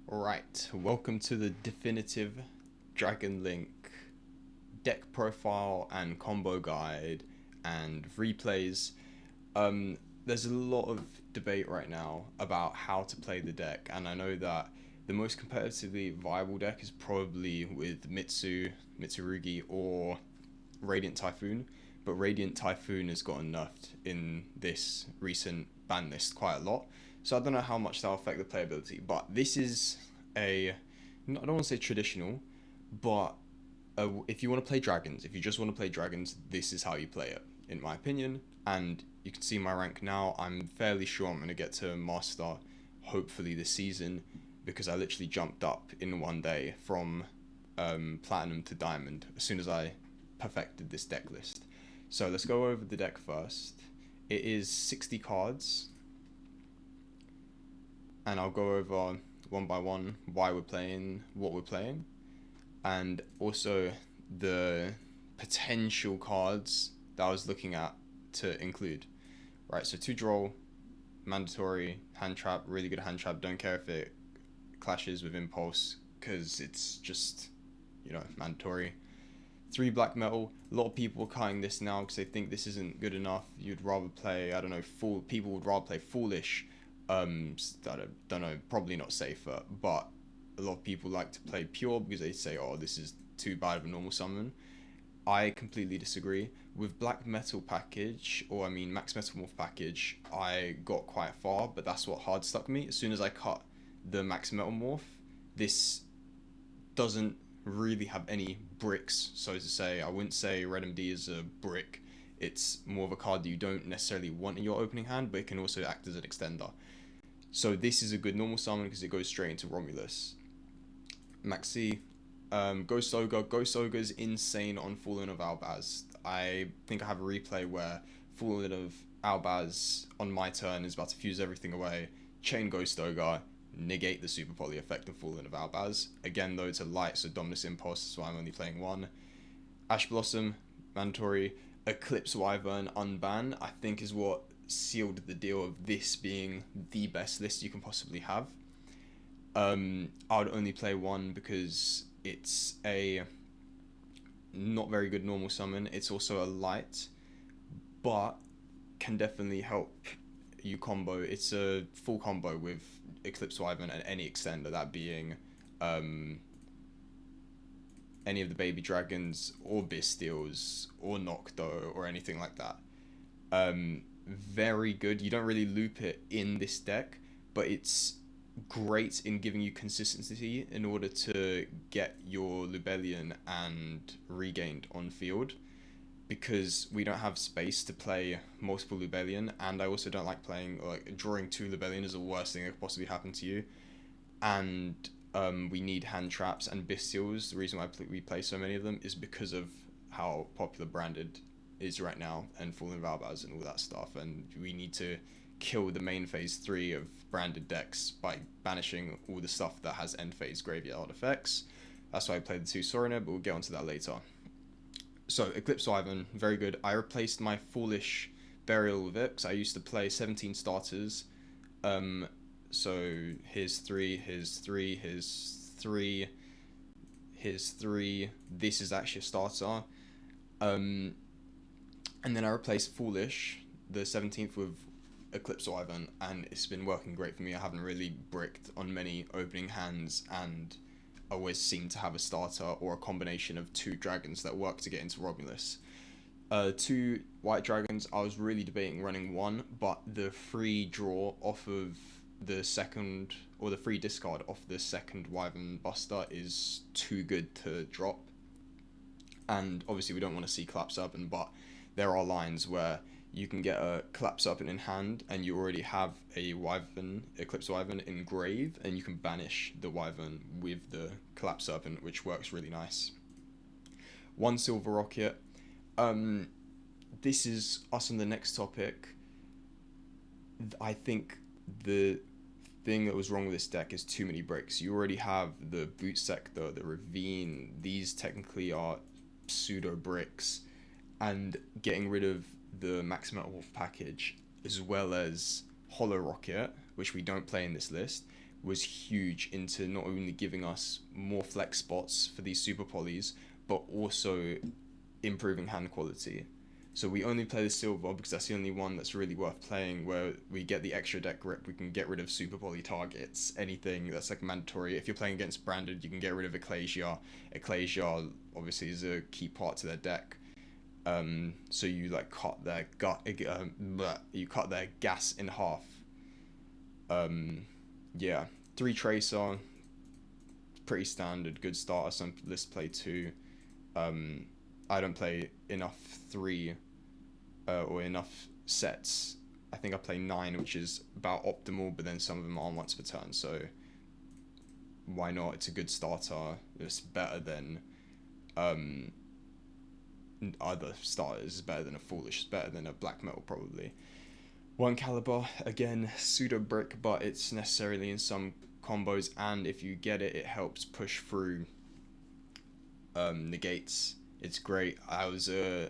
Alright, welcome to the definitive Dragon Link deck profile and combo guide and replays. There's a lot of debate right now about how to play the deck, and I know that the most competitively viable deck is probably with Mitsurugi or Radiant Typhoon, but Radiant Typhoon has gotten nerfed in this recent ban list quite a lot. So I don't know how much that'll affect the playability, but this is a, I don't want to say traditional, but if you want to play dragons, if you just want to play dragons, this is how you play it, in my opinion. And you can see my rank now. I'm fairly sure I'm going to get to Master, hopefully this season, because I literally jumped up in one day from Platinum to Diamond as soon as I perfected this deck list. So let's go over the deck first. It is 60 cards, and I'll go over one by one why we're playing, what we're playing, and also the potential cards that I was looking at to include. Right, so 2 draw, mandatory, hand trap, really good hand trap. Don't care if it clashes with impulse because it's just, mandatory. 3 black metal. A lot of people are cutting this now because they think this isn't good enough. You'd rather play, I don't know, people would rather play foolish. I don't know, probably not safer, but a lot of people like to play pure because they say, oh, this is too bad of a normal summon. I completely disagree. With Black Metal package, or I mean Max Metamorph package, I got quite far, but that's what hard stuck me. As soon as I cut the Max Metamorph, this doesn't really have any bricks, so to say. I wouldn't say Red MD is a brick. It's more of a card that you don't necessarily want in your opening hand, but it can also act as an extender. So this is a good normal summon because it goes straight into Romulus. Maxi, Ghost Ogre. Ghost Ogre is insane on Fallen of Albaz. I think I have a replay where Fallen of Albaz on my turn is about to fuse everything away, chain Ghost Ogre, negate the Super Poly effect of Fallen of Albaz. Again though, it's a light, so Dominus Impulse, so I'm only playing 1. Ash Blossom, mandatory. Eclipse Wyvern unban, I think is what sealed the deal of this being the best list you can possibly have. I would only play 1 because it's a not very good normal summon. It's also a light, but can definitely help you combo. It's a full combo with Eclipse Wyvern and any extender, that being any of the baby dragons or bystials or Nocto or anything like that. Very good. You don't really loop it in this deck, but it's great in giving you consistency in order to get your Lubellion and Regained on field, because we don't have space to play multiple Lubellion, and I also don't like playing, like, drawing 2 Lubellion is the worst thing that could possibly happen to you, and we need hand traps and bystials. The reason why we play so many of them is because of how popular Branded is right now, and Fallen Valbaz and all that stuff, and we need to kill the main phase 3 of Branded decks by banishing all the stuff that has end phase graveyard effects. That's why I played the 2 Sorina, but we'll get onto that later. So Eclipse Wyvern, very good. I replaced my Foolish Burial with it because I used to play 17 starters. So here's 3, here's 3, here's 3, here's 3. This is actually a starter. And then I replaced Foolish, the 17th, with Eclipse Wyvern, and it's been working great for me. I haven't really bricked on many opening hands, and always seem to have a starter or a combination of 2 dragons that work to get into Romulus. 2 white dragons, I was really debating running 1, but the free draw off of the second, or the free discard off the second Wyvern Buster is too good to drop. And obviously we don't want to see Collapse Urban, but there are lines where you can get a Collapse Urban in hand and you already have a Wyvern, Eclipse Wyvern in grave, and you can banish the Wyvern with the Collapse Urban, which works really nice. 1 Silver Rocket. This is us on the next topic. I think the thing that was wrong with this deck is too many bricks. You already have the Boot Sector, the Ravine. These technically are pseudo bricks, and getting rid of the Max Metamorph package as well as Hollow Rocket, which we don't play in this list, was huge into not only giving us more flex spots for these super polys, but also improving hand quality. So we only play the silver because that's the only one that's really worth playing, where we get the extra deck grip. We can get rid of super poly targets, anything that's like mandatory. If you're playing against branded, you can get rid of Ecclesia. Ecclesia obviously is a key part to their deck. So you like cut their you cut their gas in half. Yeah, 3 Tracer, pretty standard, good starter. Some lists play 2. I don't play enough 3 or enough sets. I think I play 9, which is about optimal, but then some of them are once per turn, so why not? It's a good starter. It's better than other starters. It's better than a Foolish. It's better than a Black Metal, probably. 1 Caliber, again, pseudo brick, but it's necessarily in some combos, and if you get it, it helps push through negates. It's great. I was a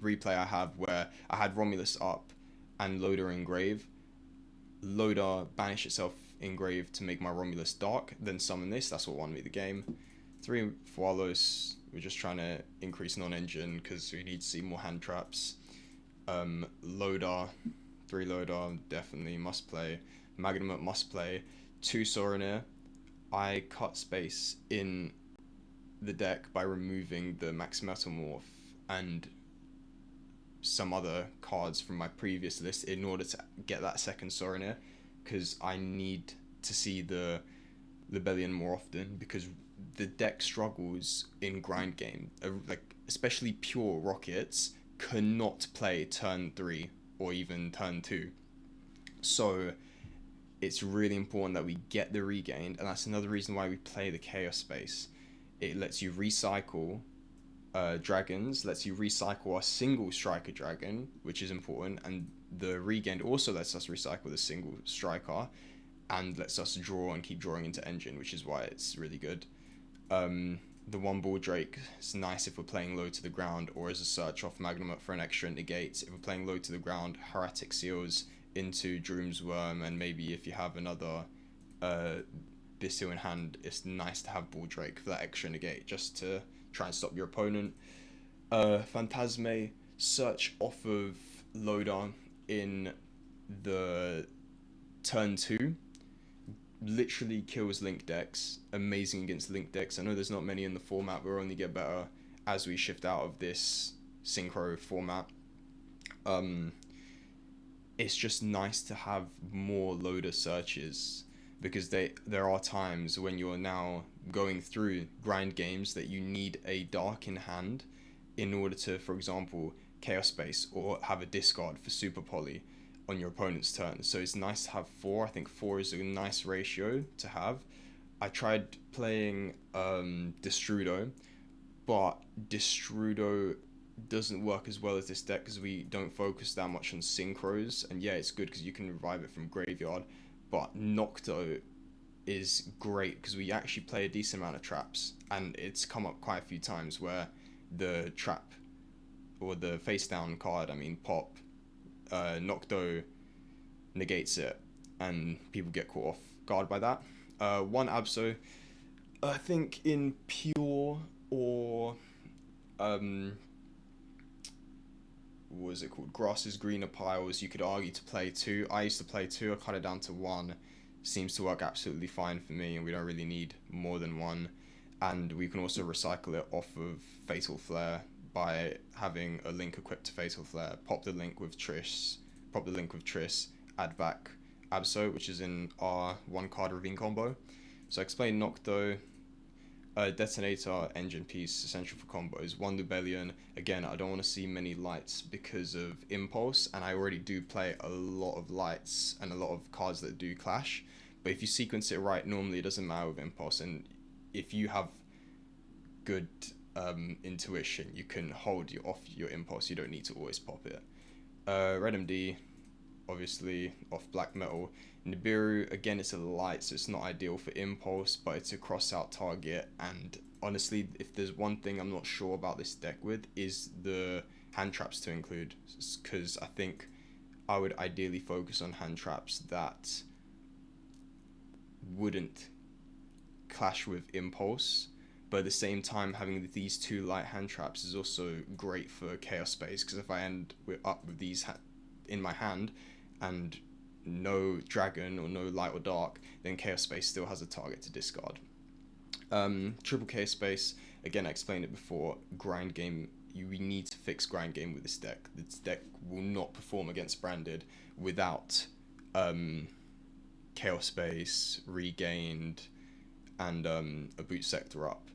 replay I have where I had Romulus up and Loader engrave. Loader banish itself engrave to make my Romulus dark, then summon this. That's what won me the game. 3 Fualos. We're just trying to increase non-engine because we need to see more hand traps. Loader, 3 Loader, definitely must play. Magnum must play. 2 Soronir. I cut space in the deck by removing the Max Metamorph and some other cards from my previous list in order to get that second Soronir, because I need to see the Libellion more often, because the deck struggles in grind game. Like, especially pure Rockets cannot play turn 3 or even turn 2. So it's really important that we get the regained, and that's another reason why we play the Chaos Space. It lets you recycle dragons, lets you recycle a single striker dragon, which is important, and the regained also lets us recycle the single striker and lets us draw and keep drawing into engine, which is why it's really good. The 1 Bull Drake is nice if we're playing low to the ground, or as a search off Magnum for an extra negates. If we're playing low to the ground, Heretic Seals into Droom's Worm, and maybe if you have another bystial in hand, it's nice to have Bull Drake for that extra negate, just to try and stop your opponent. Phantasme, search off of Loader in the turn 2. Literally kills link decks. Amazing against link decks. I know there's not many in the format, we'll only get better as we shift out of this synchro format. It's just nice to have more Loader searches, because there are times when you're now going through grind games that you need a dark in hand in order to, for example, Chaos Space or have a discard for Super Poly on your opponent's turn. So it's nice to have 4. I think 4 is a nice ratio to have. I tried playing Destrudo, but Destrudo doesn't work as well as this deck because we don't focus that much on synchros. And yeah, it's good because you can revive it from graveyard, but Nocto is great because we actually play a decent amount of traps, and it's come up quite a few times where the trap or the face down card, pop, Nocto negates it and people get caught off guard by that. 1 Absol, I think in pure or what was it called, Grasses Greener Piles, you could argue to play 2. I used to play 2, I cut it down to 1. Seems to work absolutely fine for me, and we don't really need more than 1. And we can also recycle it off of Fatal Flare by having a link equipped to Fatal Flare. Pop the link with Triss, add back Absol, which is in our 1 card Ravine combo. So I explained Nocto. Detonator, engine piece, essential for combos. 1 Libellion, again, I don't want to see many lights because of Impulse, and I already do play a lot of lights and a lot of cards that do clash. But if you sequence it right, normally it doesn't matter with Impulse, and if you have good intuition, you can hold off your Impulse, you don't need to always pop it. Red MD, obviously off Black Metal. Nibiru, again, it's a light, so it's not ideal for Impulse, but it's a cross-out target, and honestly, if there's one thing I'm not sure about this deck with, is the hand traps to include, because I think I would ideally focus on hand traps that wouldn't clash with Impulse, but at the same time, having these two light hand traps is also great for Chaos Space, because if I end up with these in my hand and no dragon or no light or dark, then Chaos Space still has a target to discard. Triple Chaos Space, again, I explained it before, grind game. We need to fix grind game with this deck. This deck will not perform against Branded without Chaos Space, Regained, and a Boot Sector up.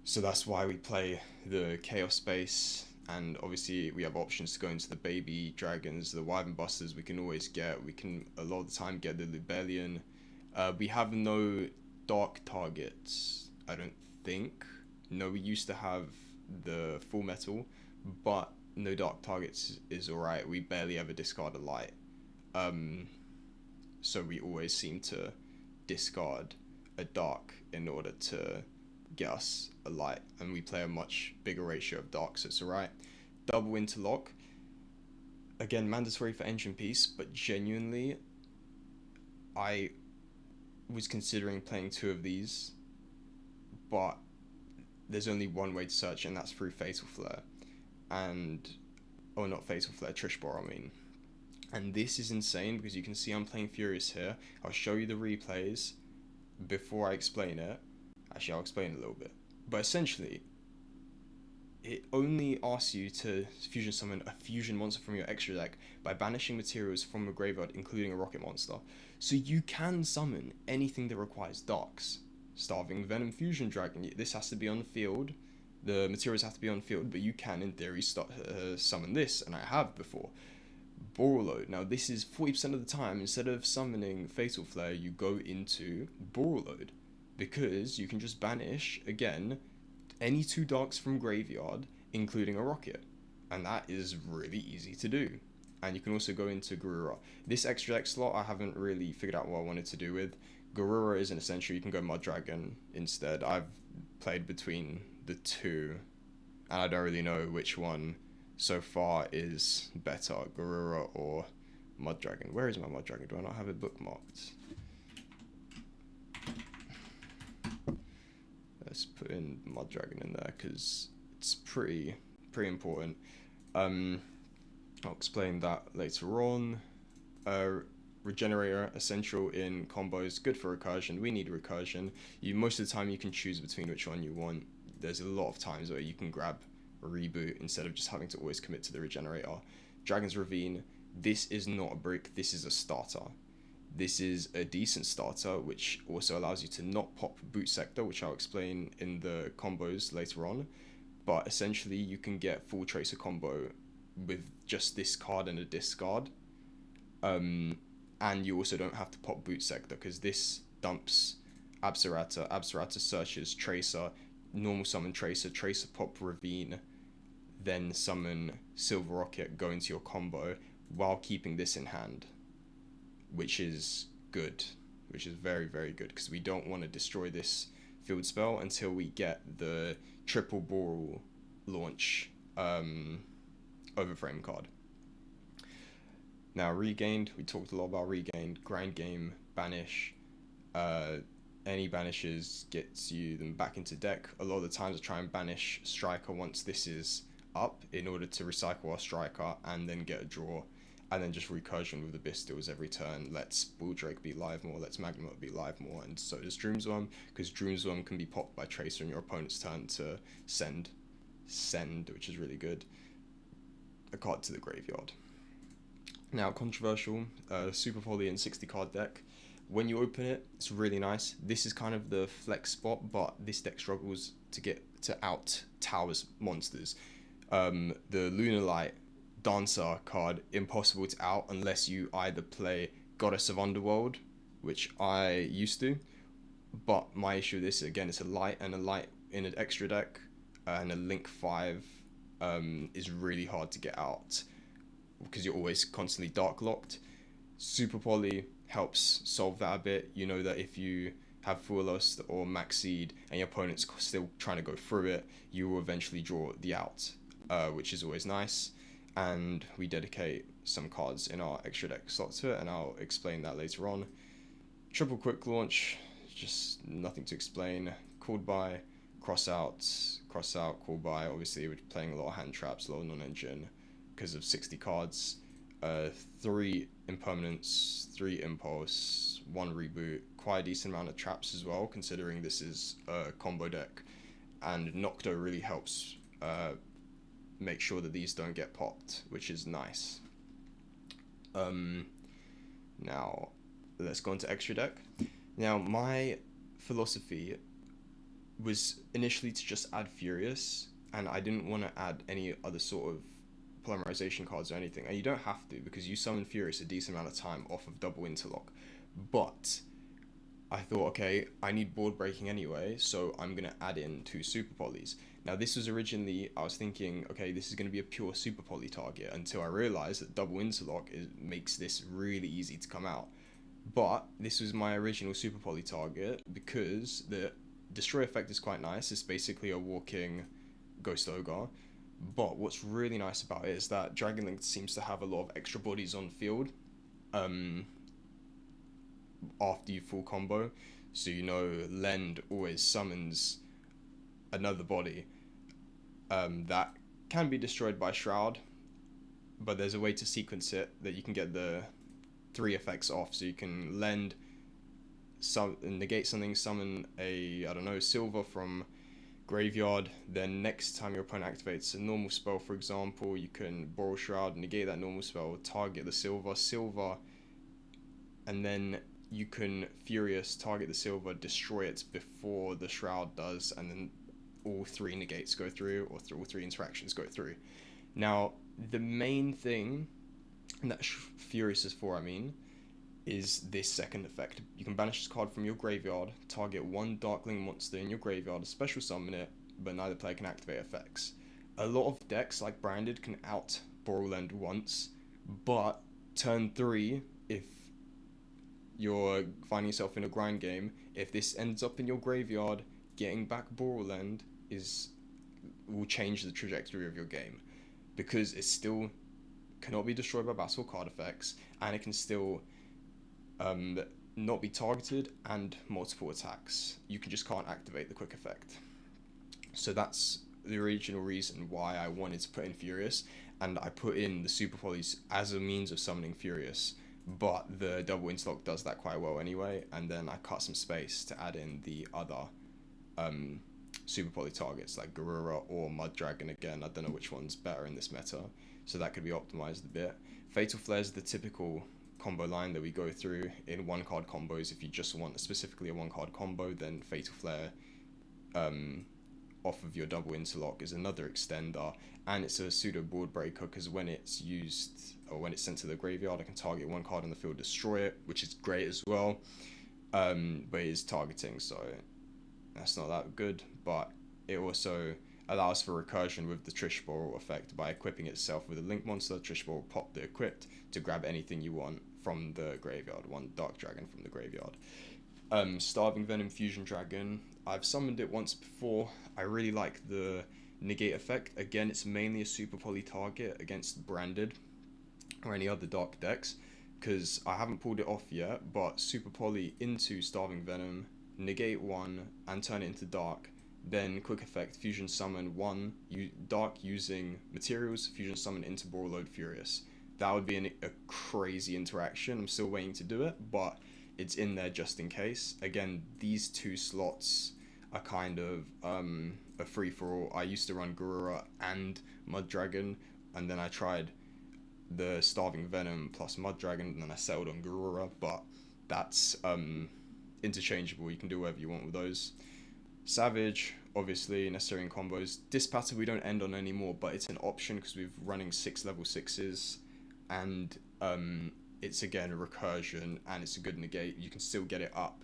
So that's why we play the Chaos Space, and obviously we have options to go into the baby dragons, the Wyvern Busters we can always get. We can a lot of the time get the Lubellion. We have no dark targets, I don't think. No, we used to have the Full Metal, but no dark targets is alright. We barely ever discard a light. So we always seem to discard a dark in order to get us a light, and we play a much bigger ratio of dark, so it's alright. Double Interlock, again, mandatory for Engine Piece, but genuinely, I was considering playing 2 of these, but there's only one way to search, and that's through Fatal Flare. And, oh, not Fatal Flare, Trishbor, I mean. And this is insane, because you can see I'm playing Furious here. I'll show you the replays before I explain it. Actually, I'll explain it a little bit. But essentially, it only asks you to fusion summon a fusion monster from your extra deck by banishing materials from a graveyard, including a rocket monster. So you can summon anything that requires darks. Starving Venom Fusion Dragon, this has to be on the field. The materials have to be on field, but you can, in theory, summon this, and I have before. Borreload. Now, this is 40% of the time, instead of summoning Fatal Flare, you go into Borreload, because you can just banish, again, any 2 darks from graveyard, including a rocket. And that is really easy to do. And you can also go into Garura. This extra deck slot, I haven't really figured out what I wanted to do with. Garura isn't essential, you can go Mud Dragon instead. I've played between the 2, and I don't really know which one so far is better, Garura or Mud Dragon. Where is my Mud Dragon? Do I not have it bookmarked? Let's put in Mud Dragon in there, because it's pretty important. I'll explain that later on. Regenerator, essential in combos, good for recursion. We need recursion. Most of the time you can choose between which one you want. There's a lot of times where you can grab a reboot instead of just having to always commit to the regenerator. Dragon's Ravine, this is not a brick, this is a starter. This is a decent starter, which also allows you to not pop Boot Sector, which I'll explain in the combos later on. But essentially, you can get full Tracer combo with just this card and a discard. And you also don't have to pop Boot Sector, because this dumps Absurata. Absurata searches Tracer, normal summon Tracer, Tracer pop Ravine, then summon Silver Rocket, go into your combo, while keeping this in hand. Which is good, which is very, very good, because we don't want to destroy this field spell until we get the triple Boral launch overframe card. Now, Regained, we talked a lot about Regained, grind game, banish. Any banishes gets you them back into deck. A lot of the times I try and banish Striker once this is up in order to recycle our Striker and then get a draw. And then just recursion with the bystials every turn. Let's Bulldrake be live more, let's Magnemite be live more, and so does Droomsworm, because Droomsworm can be popped by Tracer in your opponent's turn to send, which is really good, a card to the graveyard. Now, controversial, Super Poly and 60 card deck. When you open it, it's really nice. This is kind of the flex spot, but this deck struggles to get to out towers monsters. The Lunalight Dancer card, impossible to out unless you either play Goddess of Underworld, which I used to, but my issue with this, again, it's a light, and a light in an extra deck, and a Link 5 is really hard to get out, because you're always constantly dark locked. Super Poly helps solve that a bit. You know that if you have Full Lust or Max Seed, and your opponent's still trying to go through it, you will eventually draw the out, which is always nice. And we dedicate some cards in our extra deck slot to it, and I'll explain that later on. Triple quick launch, just nothing to explain. Called by, cross out, called by. Obviously, we're playing a lot of hand traps, a lot of non-engine because of 60 cards. 3 impermanence, 3 impulse, 1 reboot. Quite a decent amount of traps as well, considering this is a combo deck. And Nocto really helps make sure that these don't get popped, which is nice. Now, let's go into extra deck. Now, my philosophy was initially to just add Furious, and I didn't want to add any other sort of polymerization cards or anything. And you don't have to, because you summon Furious a decent amount of time off of double interlock. But I thought, okay, I need board breaking anyway, so I'm going to add in 2 super polys. Now, this was originally, I was thinking, okay, this is going to be a pure super poly target, until I realized that double interlock makes this really easy to come out. But this was my original super poly target because the destroy effect is quite nice. It's basically a walking Ghost Ogre. But what's really nice about it is that Dragon Link seems to have a lot of extra bodies on field after you full combo. So, you know, Lend always summons another body that can be destroyed by Shroud, but there's a way to sequence it that you can get the 3 effects off. So you can Lend, negate something, summon a, I don't know, Silver from graveyard, then next time your opponent activates a normal spell, for example, you can Borrow Shroud, negate that normal spell, target the Silver, and then you can Furious, target the Silver, destroy it before the Shroud does, and then all 3 negates go through, or all 3 interactions go through. Now, the main thing that Furious is for, is this second effect. You can banish this card from your graveyard, target 1 Darkling monster in your graveyard, special summon it, but neither player can activate effects. A lot of decks, like Branded, can out Borrowland once, but turn 3, if you're finding yourself in a grind game, if this ends up in your graveyard, getting back Borrowland will change the trajectory of your game, because it still cannot be destroyed by battle card effects, and it can still not be targeted and multiple attacks. You just can't activate the quick effect. So that's the original reason why I wanted to put in Furious, and I put in the super polys as a means of summoning Furious, but the double interlock does that quite well anyway, and then I cut some space to add in the other super poly targets like Garura or Mud Dragon. Again, I don't know which one's better in this meta, so that could be optimized a bit. Fatal Flare is the typical combo line that we go through in 1-card combos. If you just want specifically a 1-card combo, then Fatal Flare off of your double interlock is another extender, and it's a pseudo board breaker because when it's used or when it's sent to the graveyard, I can target 1 card on the field, destroy it, which is great as well, but it is targeting, so that's not that good. But it also allows for recursion with the Trish Ball effect. By equipping itself with a Link monster, Trish Ball will pop the equipped to grab anything you want from the graveyard, 1 Dark Dragon from the graveyard. Starving Venom Fusion Dragon, I've summoned it once before. I really like the negate effect. Again, it's mainly a super poly target against Branded or any other dark decks, because I haven't pulled it off yet, but super poly into Starving Venom, negate 1 and turn it into dark, then quick effect fusion summon 1 dark using materials, fusion summon into Borrowload Furious. That would be a crazy interaction. I'm still waiting to do it, but it's in there just in case. Again, these 2 slots are kind of a free-for-all. I used to run Garura and Mud Dragon, and then I tried the Starving Venom plus Mud Dragon, and then I settled on Garura, but that's interchangeable. You can do whatever you want with those. Savage, obviously necessary in combos. Dispatter we don't end on anymore, but it's an option because we're running 6 level 6s, and it's again a recursion, and it's a good negate. You can still get it up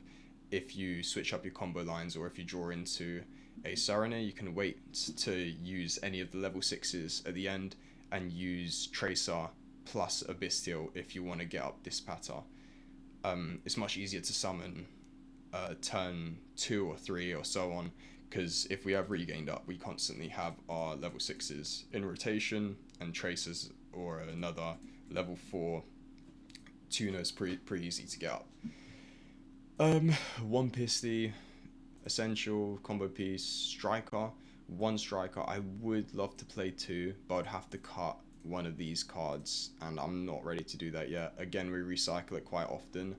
if you switch up your combo lines, or if you draw into a Serenade, you can wait to use any of the level 6s at the end and use Tracer plus a Bystial if you want to get up Dispatter. It's much easier to summon turn 2 or 3 or so on, because if we have regained up, we constantly have our level 6s in rotation, and Tracers or another level 4 tuner is pretty easy to get up. Um, one pisty, essential combo piece, striker, one striker. I would love to play two, but I'd have to cut one of these cards, and I'm not ready to do that yet. Again, we recycle it quite often,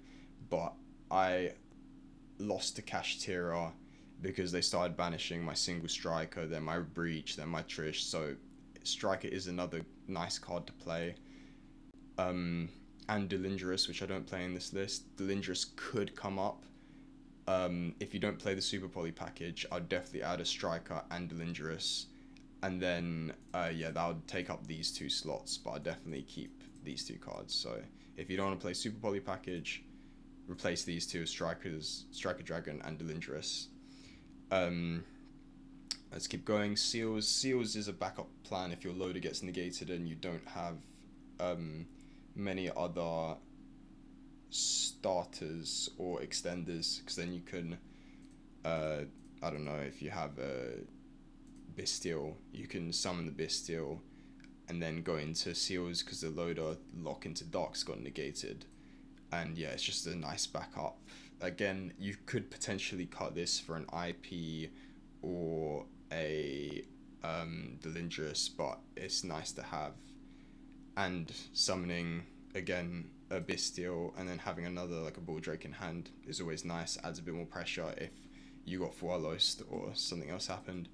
but I lost to Kashtira because they started banishing my single striker, then my breach, then my Trish. So striker is another nice card to play. Um, and Delindrous, which I don't play in this list. Delindrous could come up. If you don't play the Super Poly package, I'd definitely add a striker and Delindrous, and then yeah, that would take up these two slots. But I'd definitely keep these two cards. So if you don't want to play Super Poly package, replace these two as strikers, Striker Dragon and Delindrous. Um, let's keep going. Seals. Seals is a backup plan if your loader gets negated and you don't have um, many other starters or extenders, because then you can uh, I don't know, if you have a bystial, you can summon the bystial and then go into seals because the loader lock into darks got negated, and yeah, it's just a nice backup. Again, you could potentially cut this for an IP or a Delindrous, but it's nice to have. And summoning again a Bystial and then having another like a Bull Drake in hand is always nice. Adds a bit more pressure if you got Fualost or something else happened.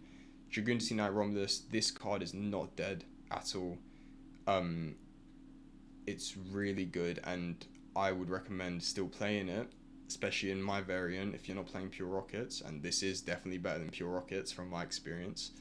Dragoon Sea Knight Romulus, this card is not dead at all. Um, it's really good, and I would recommend still playing it, especially in my variant if you're not playing Pure Rockets, and this is definitely better than Pure Rockets from my experience,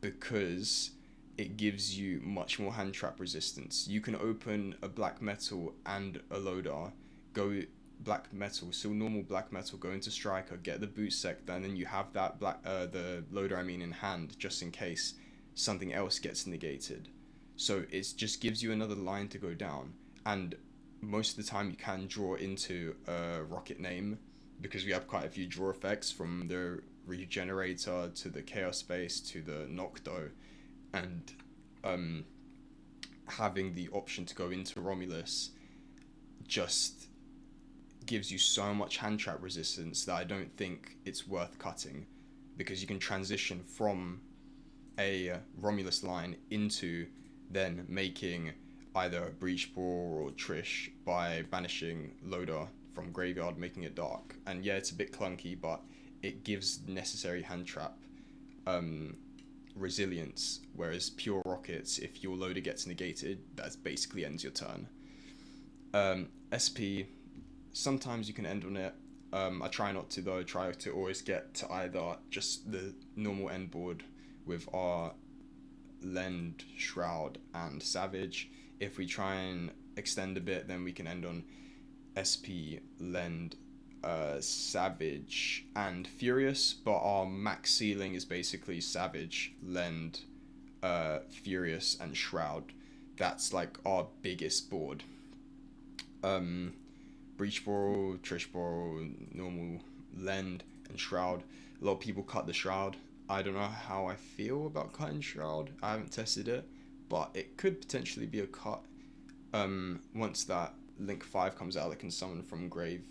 because it gives you much more hand trap resistance. You can open a black metal and a loader, go black metal, still normal black metal, go into striker, get the boot sector, and then you have that the loader in hand just in case something else gets negated. So it just gives you another line to go down, and most of the time you can draw into a rocket name because we have quite a few draw effects from the regenerator to the chaos space to the nocto, and um, having the option to go into Romulus just gives you so much hand trap resistance that I don't think it's worth cutting, because you can transition from a Romulus line into then making either a Breach Ball or Trish by banishing Loader from graveyard, making it dark. And yeah, it's a bit clunky, but it gives necessary hand trap resilience, whereas Pure Rockets, if your loader gets negated, that basically ends your turn. SP, sometimes you can end on it. I try not to though. I try to always get to either just the normal end board with our Lend, Shroud, and Savage. If we try and extend a bit, then we can end on SP, Lend, Savage, and Furious. But our max ceiling is basically Savage, Lend, Furious, and Shroud. That's like our biggest board. Breach Ball, Trish Ball, normal Lend, and Shroud. A lot of people cut the Shroud. I don't know how I feel about cutting Shroud. I haven't tested it, but it could potentially be a cut. Once that Link 5 comes out that can summon from grave,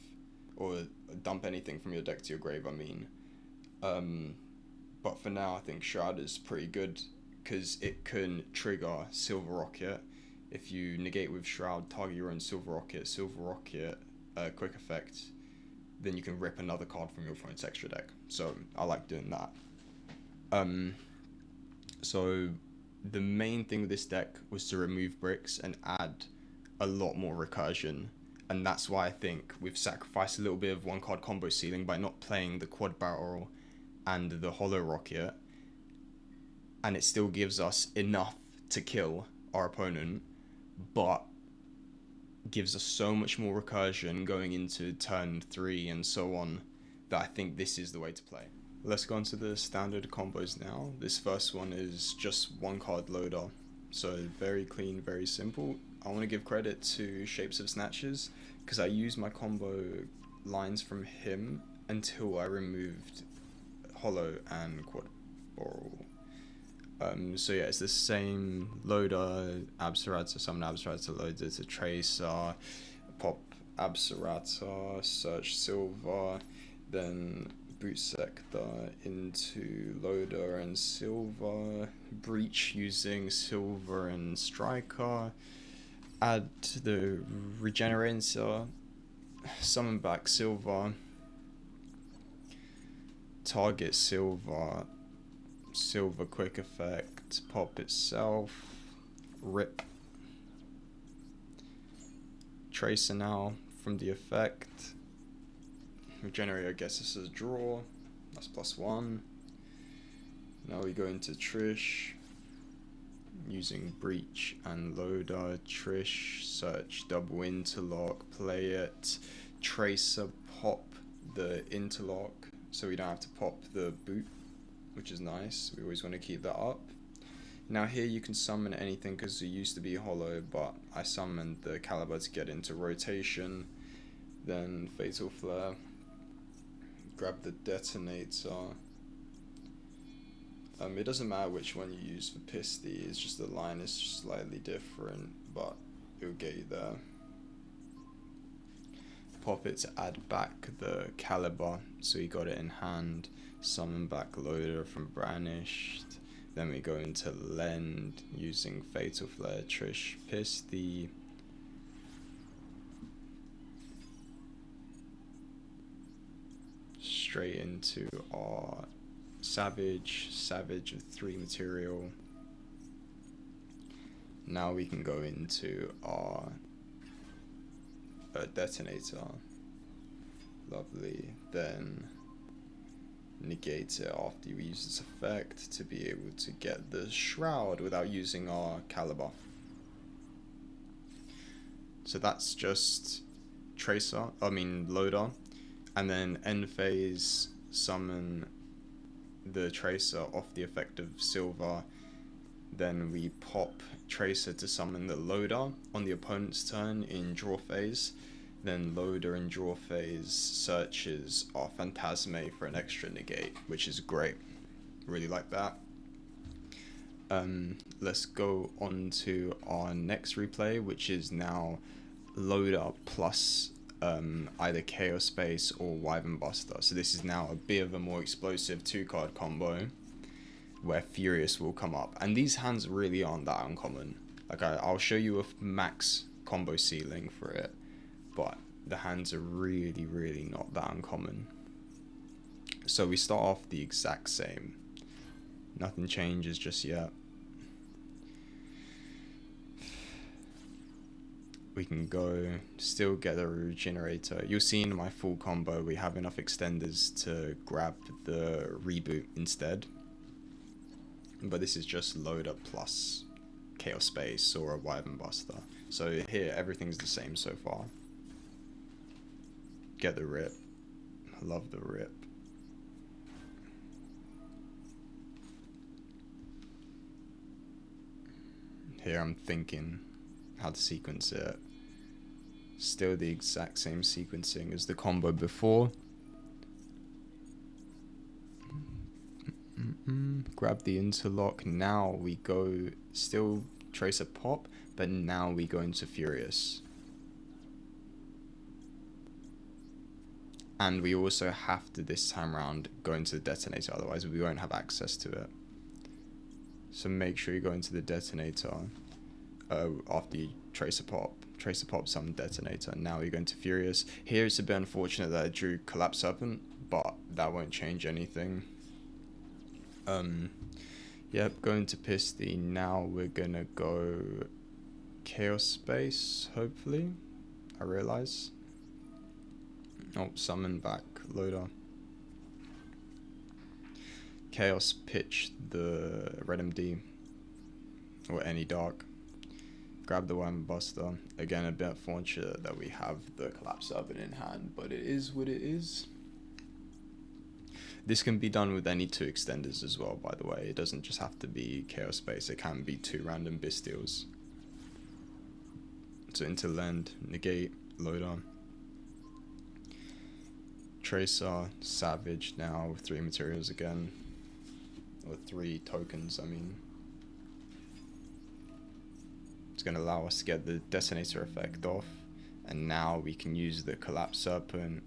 or dump anything from your deck to your grave, I mean. But for now, I think Shroud is pretty good because it can trigger Silver Rocket. If you negate with Shroud, target your own Silver Rocket, quick effect, then you can rip another card from your opponent's extra deck. So I like doing that. So the main thing with this deck was to remove bricks and add a lot more recursion. And that's why I think we've sacrificed a little bit of one card combo ceiling by not playing the quad barrel and the hollow rocket. And it still gives us enough to kill our opponent, but gives us so much more recursion going into turn 3 and so on, that I think this is the way to play. Let's go on to the standard combos now. This first one is just one card loader, so very clean, very simple. I want to give credit to Shapes of Snatches because I used my combo lines from him until I removed Hollow and Quad Boral. So yeah, it's the same loader, Absurad to summon Absurad to loader to Tracer, pop Absurata, search silver, then boot sector into loader and silver, breach using silver and striker, add the regenerator, summon back silver, target silver, silver quick effect, pop itself, rip. Tracer now from the effect. Regenerator gets us a draw. That's +1. Now we go into Trish. Using breach and loader. Trish, search, double interlock, play it. Tracer, pop the interlock so we don't have to pop the boot, which is nice. We always want to keep that up. Now here you can summon anything because it used to be hollow, but I summoned the Caliber to get into rotation. Then Fatal Flare. Grab the detonator. It doesn't matter which one you use for Pisty, it's just the line is slightly different, but it'll get you there. Pop it to add back the Caliber, so you got it in hand. Summon back Loader from Banished. Then we go into Lend using Fatal Flare, Trish, Pisty. Straight into our Savage with 3 material. Now we can go into our detonator. Lovely. Then negate it after you use this effect to be able to get the shroud without using our Caliber. So that's just loader, and then end phase summon the Tracer off the effect of silver. Then we pop Tracer to summon the loader on the opponent's turn in draw phase. Then loader in draw phase searches our Phantasme for an extra negate, which is great. Really like that. Let's go on to our next replay, which is now loader plus either Chaos Space or Wyvern Buster. So this is now a bit of a more explosive 2-card combo where Furious will come up. And these hands really aren't that uncommon. Like I'll show you a max combo ceiling for it, but the hands are really, really not that uncommon. So we start off the exact same. Nothing changes just yet. We can go, still get a regenerator. You'll see in my full combo we have enough extenders to grab the reboot instead. But this is just loader plus Chaos Space or a Wyvern Buster. So here everything's the same so far. Get the rip. I love the rip. Here I'm thinking how to sequence it. Still the exact same sequencing as the combo before. Grab the interlock. Now we go, still Tracer pop, but now we go into Furious. And we also have to this time around go into the detonator, otherwise we won't have access to it. So make sure you go into the detonator after you Tracer pop. Tracer pop some detonator. Now you go into Furious. Here it's a bit unfortunate that I drew Collapse Serpent, but that won't change anything. Yep, going to Pisty. Now we're gonna go Chaos Space, hopefully. I realize. Oh, summon back loader. Chaos pitch the Red MD or any dark. Grab the Wyvern Buster. Again, a bit unfortunate that we have the Collapse Serpent in hand, but it is what it is. This can be done with any 2 extenders as well, by the way. It doesn't just have to be Chaos Space, it can be 2 random bystials. So into Lend, negate, loader. Tracer, Savage now with 3 materials again. Or 3 tokens, I mean. It's going to allow us to get the Detonator effect off. And now we can use the Collapse Serpent,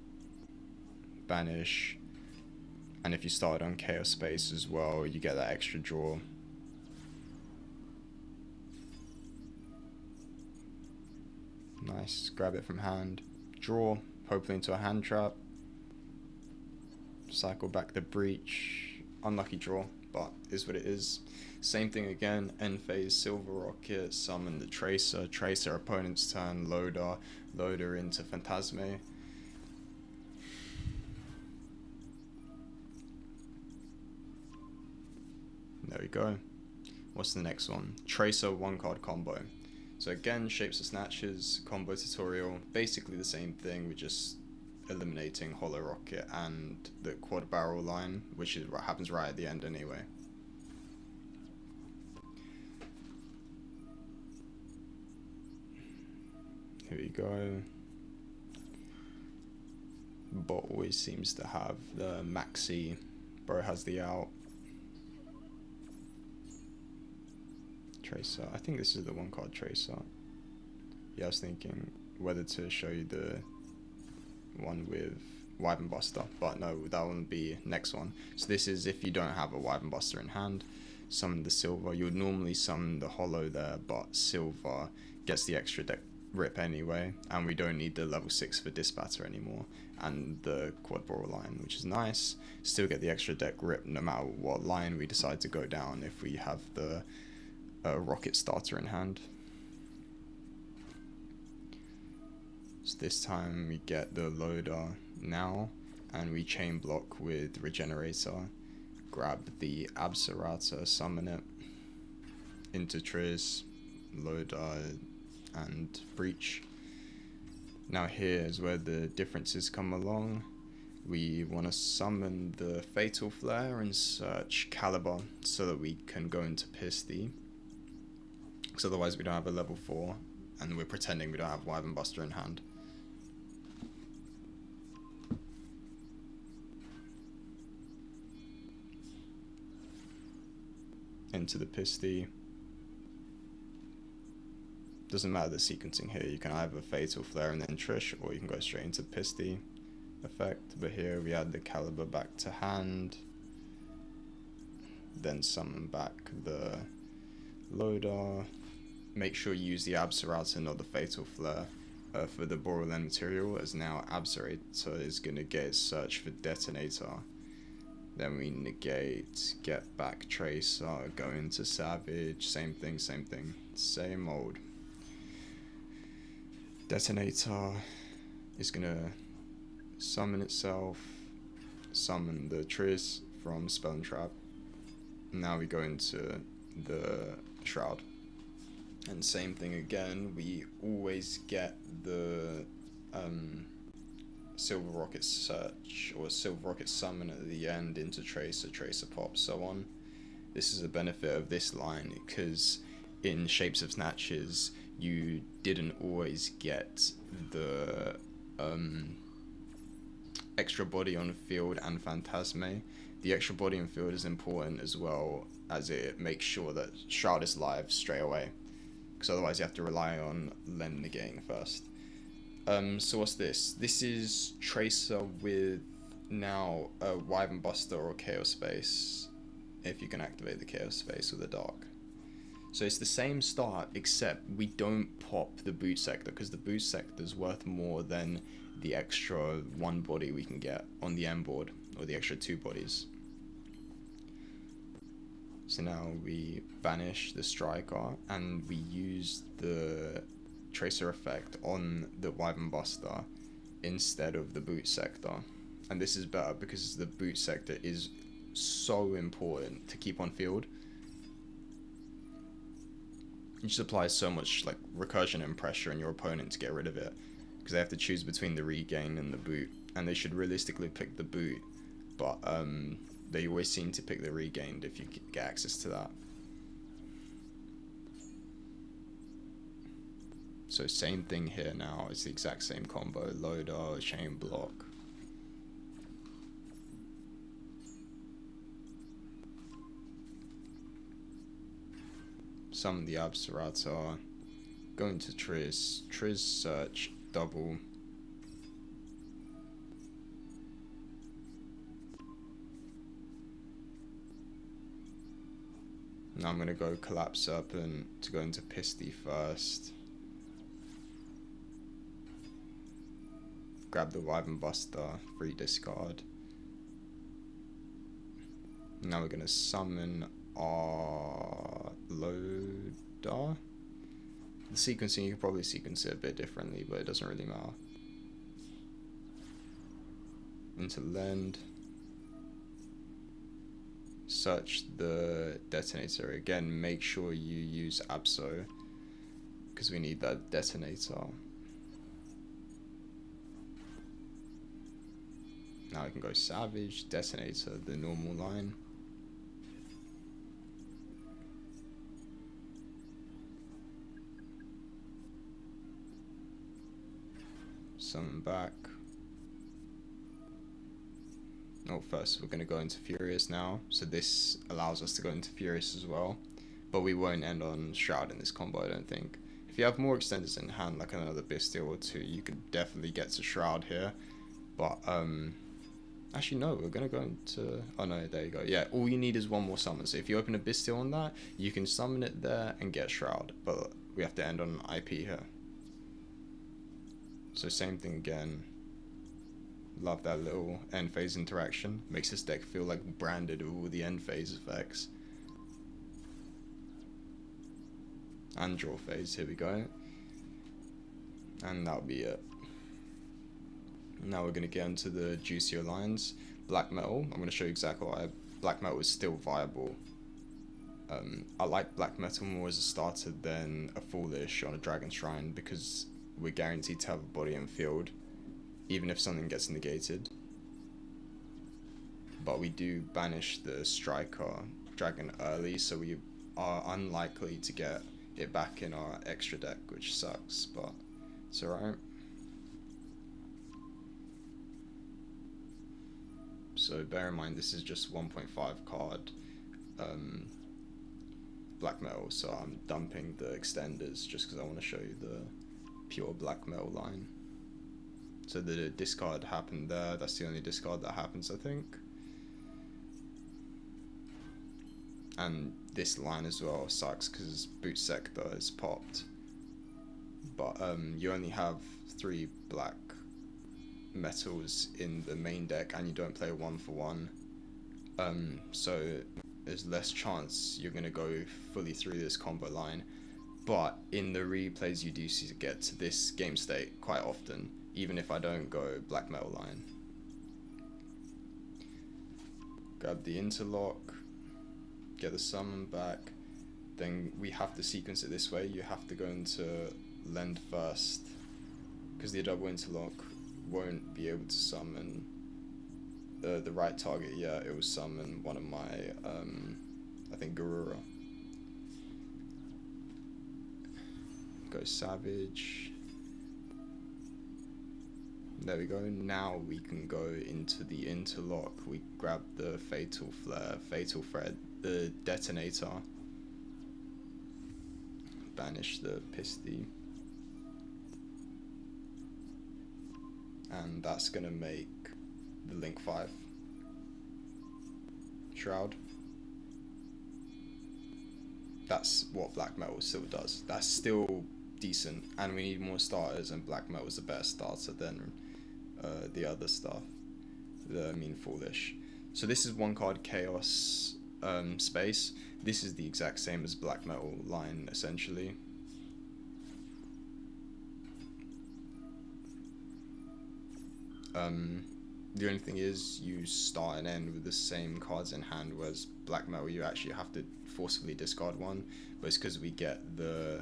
banish, and if you start on Chaos Space as well, you get that extra draw. Nice, grab it from hand, draw, hopefully into a hand trap, cycle back the breach, unlucky draw, but is what it is. Same thing again, end phase, Silver Rocket, summon the Tracer, Tracer opponent's turn, loader into Phantasme. There we go. What's the next one? Tracer 1-card combo. So again, Shapes of Snatches, combo tutorial, basically the same thing, we're just eliminating Hollow Rocket and the quad barrel line, which is what happens right at the end anyway. Here we go. Bot always seems to have the maxi, bro has the out. Tracer, I think this is the 1-card Tracer. Yeah, I was thinking whether to show you the one with Wyvern Buster, but no, that one would be next one. So this is if you don't have a Wyvern Buster in hand, summon the Silver. You would normally summon the Hollow there, but Silver gets the extra deck rip anyway, and we don't need the level 6 for Disbatter anymore, and the quad barrel line, which is nice. Still get the extra deck rip no matter what line we decide to go down if we have the rocket starter in hand. So this time we get the loader now, and we chain block with Regenerator, grab the Absorata, summon it into Triz, loader, and breach. Now here is where the differences come along. We want to summon the Fatal Flare and search Caliber so that we can go into Pisty, because otherwise we don't have a level 4 and we're pretending we don't have Wyvern Buster in hand. Into the Pisty. Doesn't matter the sequencing here, you can either Fatal Flare and then Trish, or you can go straight into Pisty effect, but here we add the Caliber back to hand, then summon back the loader. Make sure you use the Absorata, not the Fatal Flare, for the Borderland material, as now Absorata is going to get its search for Detonator. Then we negate, get back Tracer, go into Savage, same thing, same old. Detonator is going to summon itself, summon the Triss from Spell and Trap. Now we go into the Shroud. And same thing again, we always get the Silver Rocket search or Silver Rocket summon at the end into Tracer, Tracer pop, so on. This is a benefit of this line, because in Shapes of Snatches you didn't always get the extra body on field and Phantasme. The extra body on field is important as well, as it makes sure that Shroud is live straight away, because otherwise you have to rely on Len negating first. So what's this? This is Tracer with now a Wyvern Buster or Chaos Space, if you can activate the Chaos Space with a Dark. So it's the same start, except we don't pop the boot sector, because the boot sector is worth more than the extra 1 body we can get on the end board, or the extra 2 bodies. So now we banish the Striker, and we use the Tracer effect on the Wyvern Buster instead of the boot sector. And this is better because the boot sector is so important to keep on field. It just applies so much like recursion and pressure on your opponent to get rid of it, because they have to choose between the regain and the boot, and they should realistically pick the boot, but they always seem to pick the regained if you get access to that. So same thing here now, it's the exact same combo, loader, chain block. Summon the Absorata, go into Triz, Triz search double. Now I'm going to go Collapse Serpent to go into Pisty first. Grab the Wyvern Buster, free discard. Now we're going to summon our Loader. The sequencing, you could probably sequence it a bit differently, but it doesn't really matter. Into Lend. Search the detonator. Again, make sure you use Abso, because we need that detonator. Now I can go Savage, Detonator, the normal line. Summon back. Oh, first we're going to go into Furious now. So this allows us to go into Furious as well. But we won't end on Shroud in this combo, I don't think. If you have more extenders in hand, like another bystial or two, you could definitely get to Shroud here. But, actually no, we're going to go into... Oh no, there you go. Yeah, all you need is one more summon. So if you open a bystial on that, you can summon it there and get Shroud. But we have to end on an IP here. So same thing again. Love that little end phase interaction. Makes this deck feel like branded with all the end phase effects. And draw phase, here we go. And that'll be it. Now we're going to get into the juicier lines. Black Metal, I'm going to show you exactly why Black Metal is still viable. I like Black Metal more as a starter than a Foolish on a Dragon Shrine, because we're guaranteed to have a body and field, even if something gets negated. But we do banish the Striker Dragon early, so we are unlikely to get it back in our extra deck, which sucks, but it's alright. So bear in mind this is just 1.5 card Black Metal, so I'm dumping the extenders just because I want to show you the pure Black Metal line. So the discard happened there, that's the only discard that happens, I think. And this line as well sucks because Boot Sector is popped. But you only have 3 black metals in the main deck and you don't play 1-for-1. So there's less chance you're going to go fully through this combo line. But in the replays you do see to get to this game state quite often, even if I don't go Black Metal line. Grab the Interlock, get the summon back, then we have to sequence it this way. You have to go into Lend first, because the double Interlock won't be able to summon the right target yet. It will summon one of my, I think Garura. Go Savage. There we go. Now we can go into the Interlock. We grab the Fatal Flare, Fatal Thread, the Detonator. Banish the Pisty. And that's gonna make the Link 5. Shroud. That's what Black Metal still does. That's still decent, and we need more starters, and Black Metal is the best starter than the other stuff. Foolish. So this is 1 card Chaos space. This is the exact same as Black Metal line, essentially. The only thing is you start and end with the same cards in hand, whereas Black Metal you actually have to forcefully discard one, but it's because we get the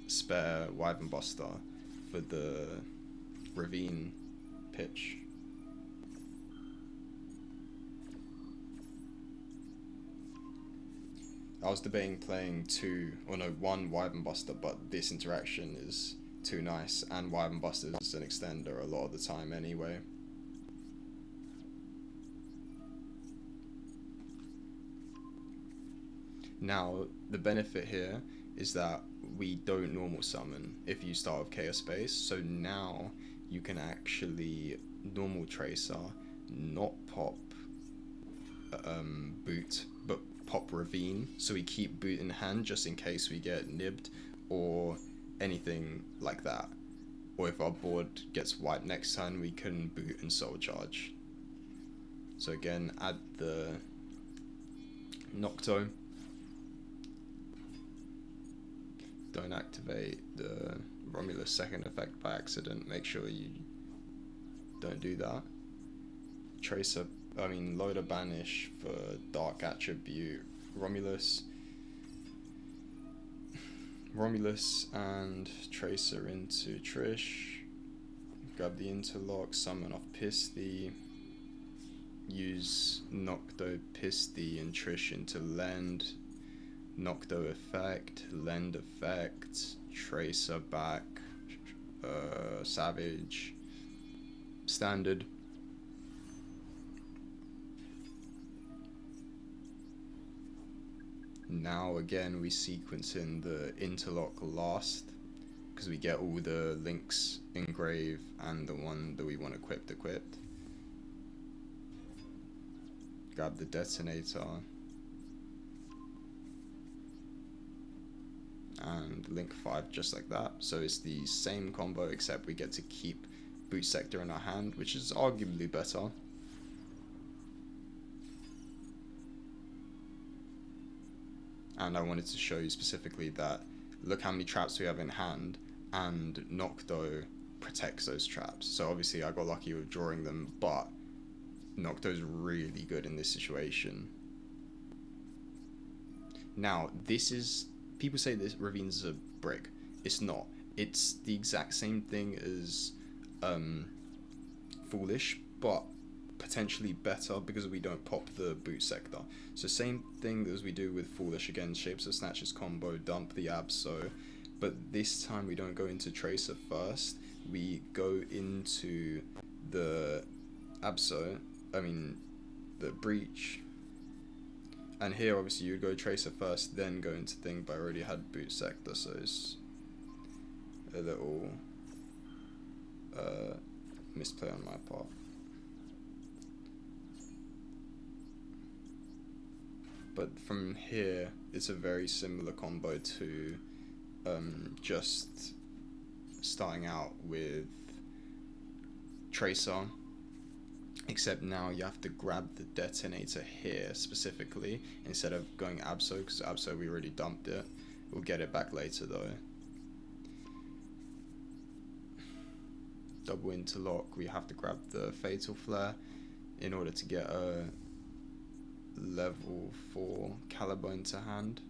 spare Wyvern Buster for the Ravine pitch. I was debating playing 1 Wyvern Buster, but this interaction is too nice, and Wyvern Buster is an extender a lot of the time anyway. Now, the benefit here is that we don't normal summon if you start with Chaos Space. So now you can actually normal Tracer, not pop Boot, but pop Ravine. So we keep Boot in hand just in case we get nibbed or anything like that. Or if our board gets wiped next turn, we can Boot and Soul Charge. So again, add the Nocto. Don't activate the Romulus second effect by accident. Make sure you don't do that. Loader Banish for Dark Attribute Romulus and Tracer into Trish. Grab the Interlock, summon off Pisty. Use Nocto, Pisty, and Trish into Lend. Nocto effect, Lend effect, Tracer back, Savage, Standard. Now again we sequence in the Interlock last, because we get all the links engraved and the one that we want equipped. Grab the Detonator and link 5 just like that. So it's the same combo except we get to keep Boot Sector in our hand, which is arguably better. And I wanted to show you specifically that look how many traps we have in hand, and Nocto protects those traps. So obviously I got lucky with drawing them, but Nocto's really good in this situation. Now this is, people say this Ravine's a brick. It's not. It's the exact same thing as Foolish, but potentially better because we don't pop the Boot Sector. So same thing as we do with Foolish, again, Shapes of Snatches combo, dump the Abso, but this time we don't go into Tracer first, we go into the the Breach, and here obviously you would go Tracer first, then go into thing, but I already had Boot Sector, so it's a little misplay on my part. But from here, it's a very similar combo to just starting out with Tracer, except now you have to grab the Detonator here specifically instead of going Abso, because Abso we already dumped it. We'll get it back later though. Double Interlock, we have to grab the Fatal Flare in order to get a level 4 Caliber into hand.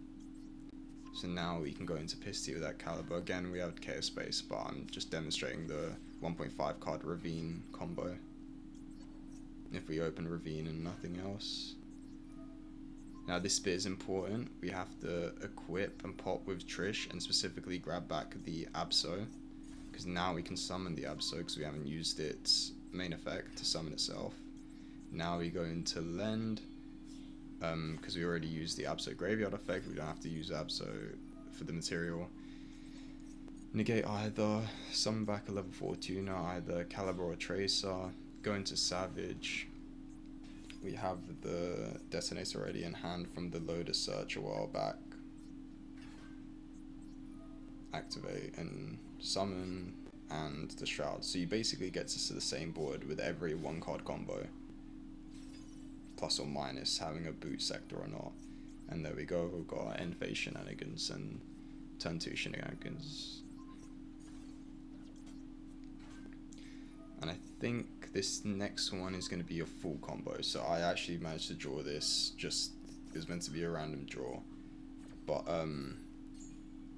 So now we can go into Pisty with that Caliber. Again, we have Chaos Space, but I'm just demonstrating the 1.5 card Ravine combo. If we open Ravine and nothing else. Now this bit is important. We have to equip and pop with Trish and specifically grab back the Abso, because now we can summon the Abso because we haven't used its main effect to summon itself. Now we go into Lend, because we already used the Abso Graveyard effect, we don't have to use Abso for the material. Negate either, summon back a level 4 tuner, either Caliber or Tracer. Go into Savage. We have the Detonator already in hand from the Loader Search a while back. Activate and summon and the Shroud. So you basically get to the same board with every 1 card combo, plus or minus having a Boot Sector or not. And there we go, we've got our end phase shenanigans and turn 2 shenanigans. And I think this next one is going to be a full combo, so I actually managed to draw this, just, it was meant to be a random draw. But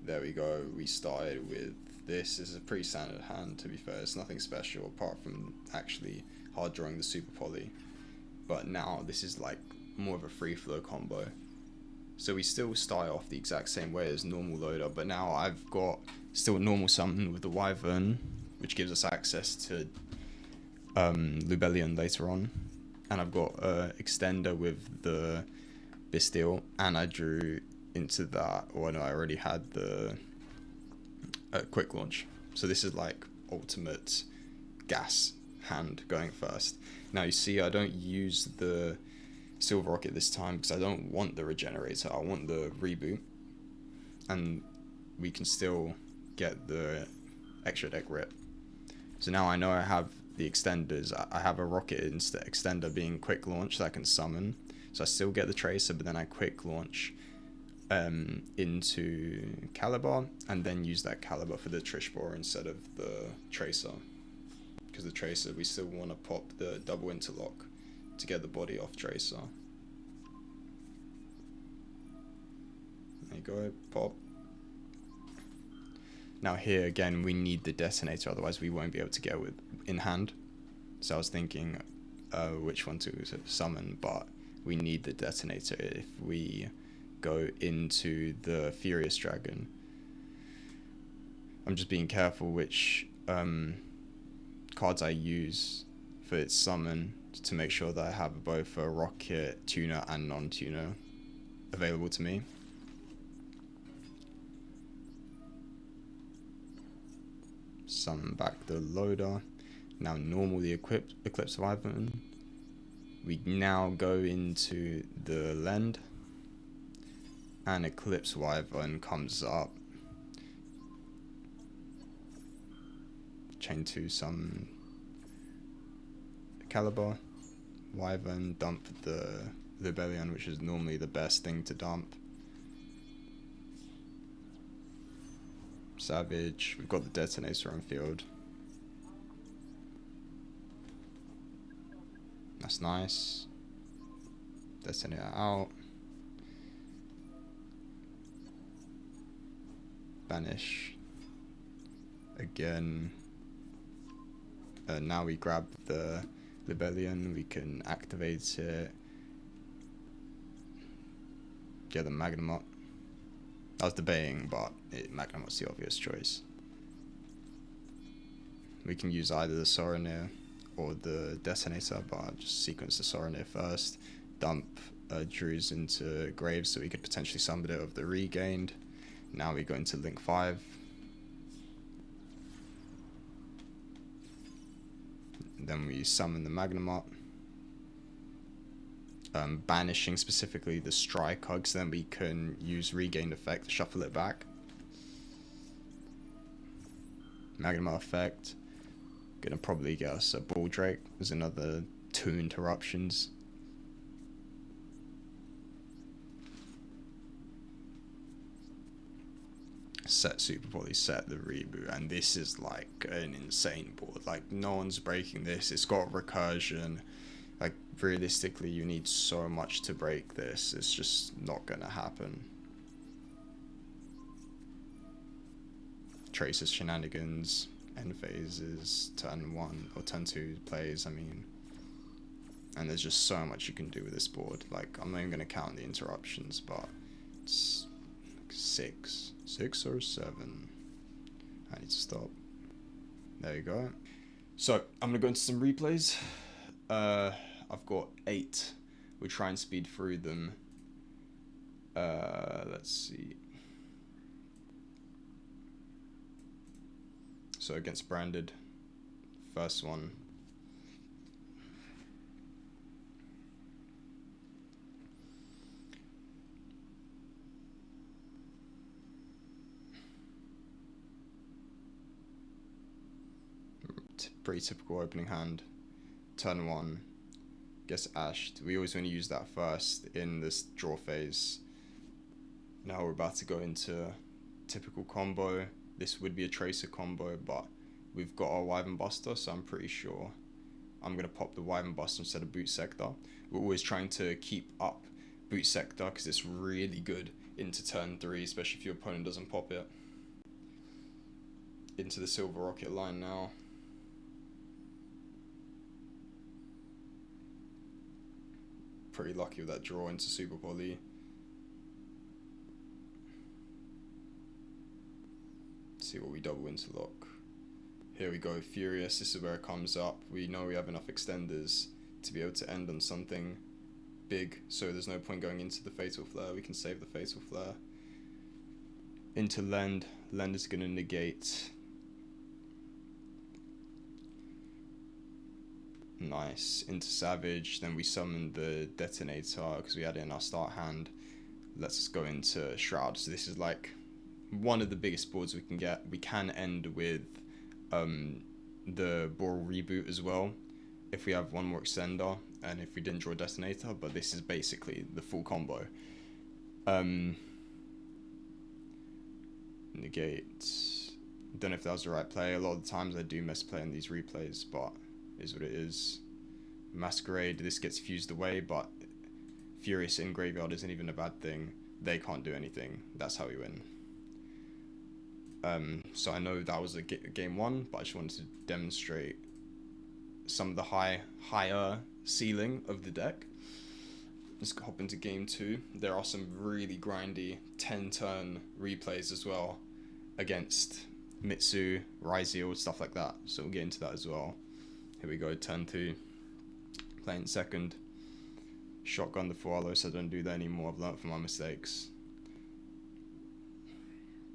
there we go, we started with this. This is a pretty standard hand, to be fair. It's nothing special apart from actually hard drawing the Super Poly. But now this is like more of a free flow combo. So we still start off the exact same way as normal Loader, but now I've got still normal summon with the Wyvern, which gives us access to Lubellion later on. And I've got Extender with the bystial, and I drew into that. Or no, I already had the quick launch. So this is like ultimate gas hand going first. Now you see I don't use the silver rocket this time because I don't want the regenerator, I want the reboot, and we can still get the extra deck rip. So now I know I have the extenders. I have a rocket extender being quick launch that I can summon, so I still get the tracer, but then I quick launch into Caliber and then use that Caliber for the Trishbor instead of the tracer, because the tracer we still want to pop the double interlock to get the body off tracer. There you go, pop. Now here again we need the detonator, otherwise we won't be able to get with in hand. So I was thinking which one to summon, but we need the detonator if we go into the Furious Dragon. I'm just being careful which cards I use for its summon to make sure that I have both a rocket, tuner and non-tuner available to me. Summon back the loader. Now normal the Eclipse Wyvern. We now go into the Lend, and Eclipse Wyvern comes up. Chain 2 summon Caliber, Wyvern, dump the Libellion, which is normally the best thing to dump. Savage, we've got the detonator on field. That's nice. Detonator out. Banish. Again. Now we grab the Libellion, we can activate it. Get the Magnum up. I was debating, but Magnum was the obvious choice. We can use either the Soronir or the Detonator, but I'll just sequence the Soronir first. Dump Druze into Graves so we could potentially summon it of the Regained. Now we go into Link 5. Then we summon the Magnum up. Banishing specifically the Strike Hug, so then we can use Regained effect to shuffle it back. Magnum effect. Gonna probably get us a Bull Drake. There's another 2 interruptions. Set Super Poly, set the reboot, and this is like an insane board. Like no one's breaking this. It's got recursion. Like realistically you need so much to break this. It's just not gonna happen. Traces shenanigans, end phases, turn 1 or turn 2 plays, I mean. And there's just so much you can do with this board. Like I'm not even gonna count the interruptions, but it's like 6 or 7. I need to stop. There you go. So I'm gonna go into some replays. I've got 8. We'll try and speed through them. Let's see. So against Branded, first one. Pretty typical opening hand. Turn 1 gets ashed. We always want to use that first in this draw phase. Now we're about to go into typical combo. This would be a Tracer combo, but we've got our Wyvern Buster, so I'm pretty sure I'm going to pop the Wyvern Buster instead of Boot Sector. We're always trying to keep up Boot Sector because it's really good into turn 3, especially if your opponent doesn't pop it. Into the Silver Rocket line now. Pretty lucky with that draw into Super Poly. See what we double interlock. Here we go, Furious. This is where it comes up. We know we have enough extenders to be able to end on something. big, so there's no point going into the Fatal Flare. We can save the Fatal Flare. Into Lend. Lend is going to negate. Nice. Into Savage. Then we summon the Detonator because we had it in our start hand. Let's go into Shroud. So this is like one of the biggest boards we can get. We can end with the Boral Reboot as well if we have one more Extender and if we didn't draw a Detonator, but this is basically the full combo. Negate. Don't know if that was the right play. A lot of the times I do misplay in these replays, but it is what it is. Masquerade, this gets fused away, but Furious in graveyard isn't even a bad thing. They can't do anything. That's how we win. So I know that was a game one, but I just wanted to demonstrate some of the higher ceiling of the deck. Let's hop into game two. There are some really grindy 10-turn replays as well against Mitsu, Ryziel, stuff like that. So we'll get into that as well. Here we go, turn two. Playing second. Shotgun the Fualo, so I don't do that anymore. I've learned from my mistakes.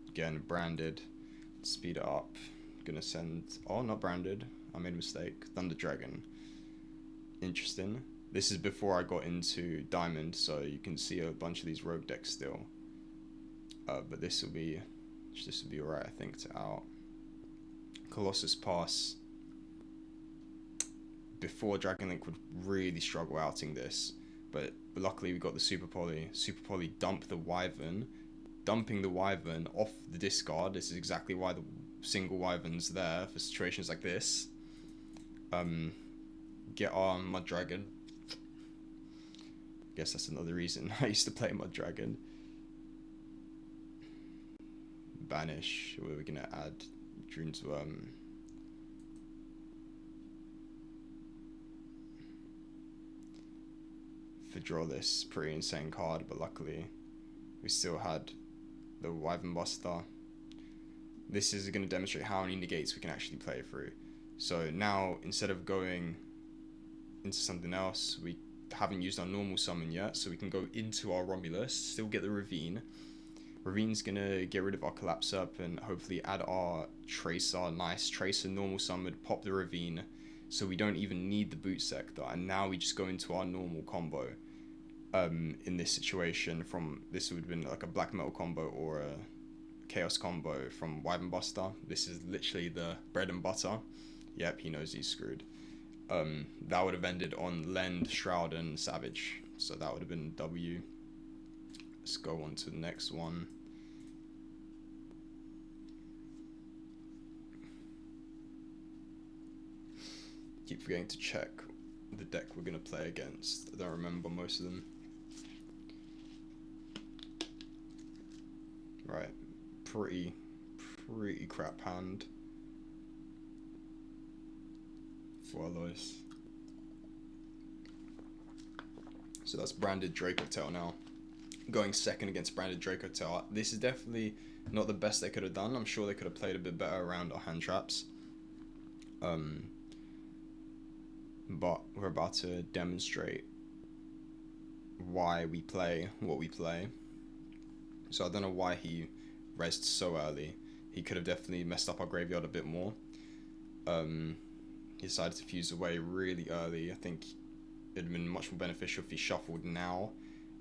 Again, branded. Speed it up. Gonna send... Oh, not branded. I made a mistake. Thunder Dragon. Interesting. This is before I got into Diamond, so you can see a bunch of these rogue decks still. But this will be alright, I think, to out. Colossus Pass. Before Dragon Link would really struggle outing this, but luckily we got the Super Poly. Super Poly dump the Wyvern. Dumping the Wyvern off the discard. This is exactly why the single Wyvern's there for situations like this. Get our Mud Dragon. Guess that's another reason I used to play Mud Dragon. Banish. Where we're gonna add Drune's Worm. For draw this pretty insane card, but luckily we still had the Wyvern Buster. This is going to demonstrate how many negates we can actually play through. So now, instead of going into something else, we haven't used our normal summon yet, so we can go into our Romulus, still get the Ravine. Ravine's going to get rid of our Collapse Up and hopefully add our Tracer. Nice, Tracer normal summon, pop the Ravine, so we don't even need the Boot Sector, and now we just go into our normal combo. In this situation, this would have been like a Black Metal combo or a Chaos combo from Wyvern Buster. This is literally the bread and butter. Yep, he knows he's screwed. That would have ended on Lend, Shroud, and Savage. So that would have been W. Let's go on to the next one. Keep forgetting to check the deck we're going to play against. I don't remember most of them. Right, pretty crap hand for Alois. So that's branded Draco Tail now. Going second against branded Draco Tail. This is definitely not the best they could have done. I'm sure they could have played a bit better around our hand traps. But we're about to demonstrate why we play what we play. So I don't know why he rezzed so early. He could have definitely messed up our graveyard a bit more. He decided to fuse away really early. I think it would have been much more beneficial if he shuffled now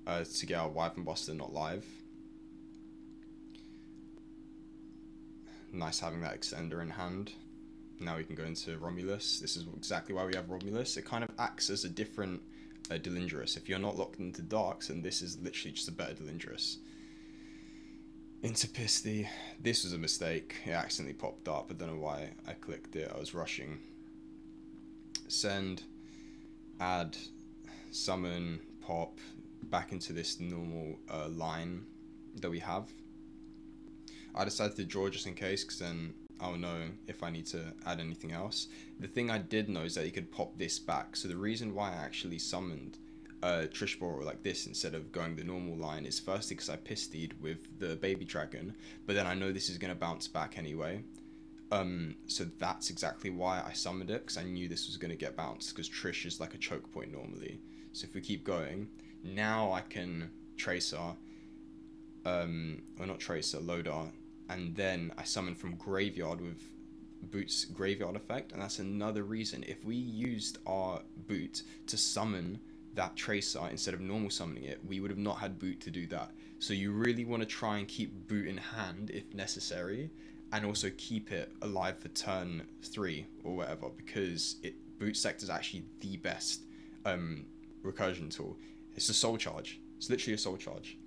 to get our Wyvern Buster not live. Nice having that extender in hand. Now we can go into Romulus. This is exactly why we have Romulus. It kind of acts as a different Delindrus. If you're not locked into Darks, and this is literally just a better Delindrus. Into Pisty. This was a mistake. It accidentally popped up. I don't know why I clicked it. I was rushing. Send. Add. Summon. Pop. Back into this normal line that we have. I decided to draw just in case, because then I'll know if I need to add anything else. The thing I did know is that he could pop this back. So the reason why I actually summoned Trish Boral like this instead of going the normal line is firstly because I pistied with the baby dragon, but then I know this is going to bounce back anyway. So that's exactly why I summoned it, because I knew this was going to get bounced, because Trish is like a choke point normally. So if we keep going, now I can Tracer, or not Tracer, Loader, and then I summon from Graveyard with Boot's Graveyard effect, and that's another reason. If we used our Boot to summon that Tracer instead of normal summoning it, we would have not had Boot to do that. So you really want to try and keep Boot in hand if necessary, and also keep it alive for turn 3 or whatever, because Boot Sector is actually the best recursion tool. It's a soul charge. It's literally a soul charge.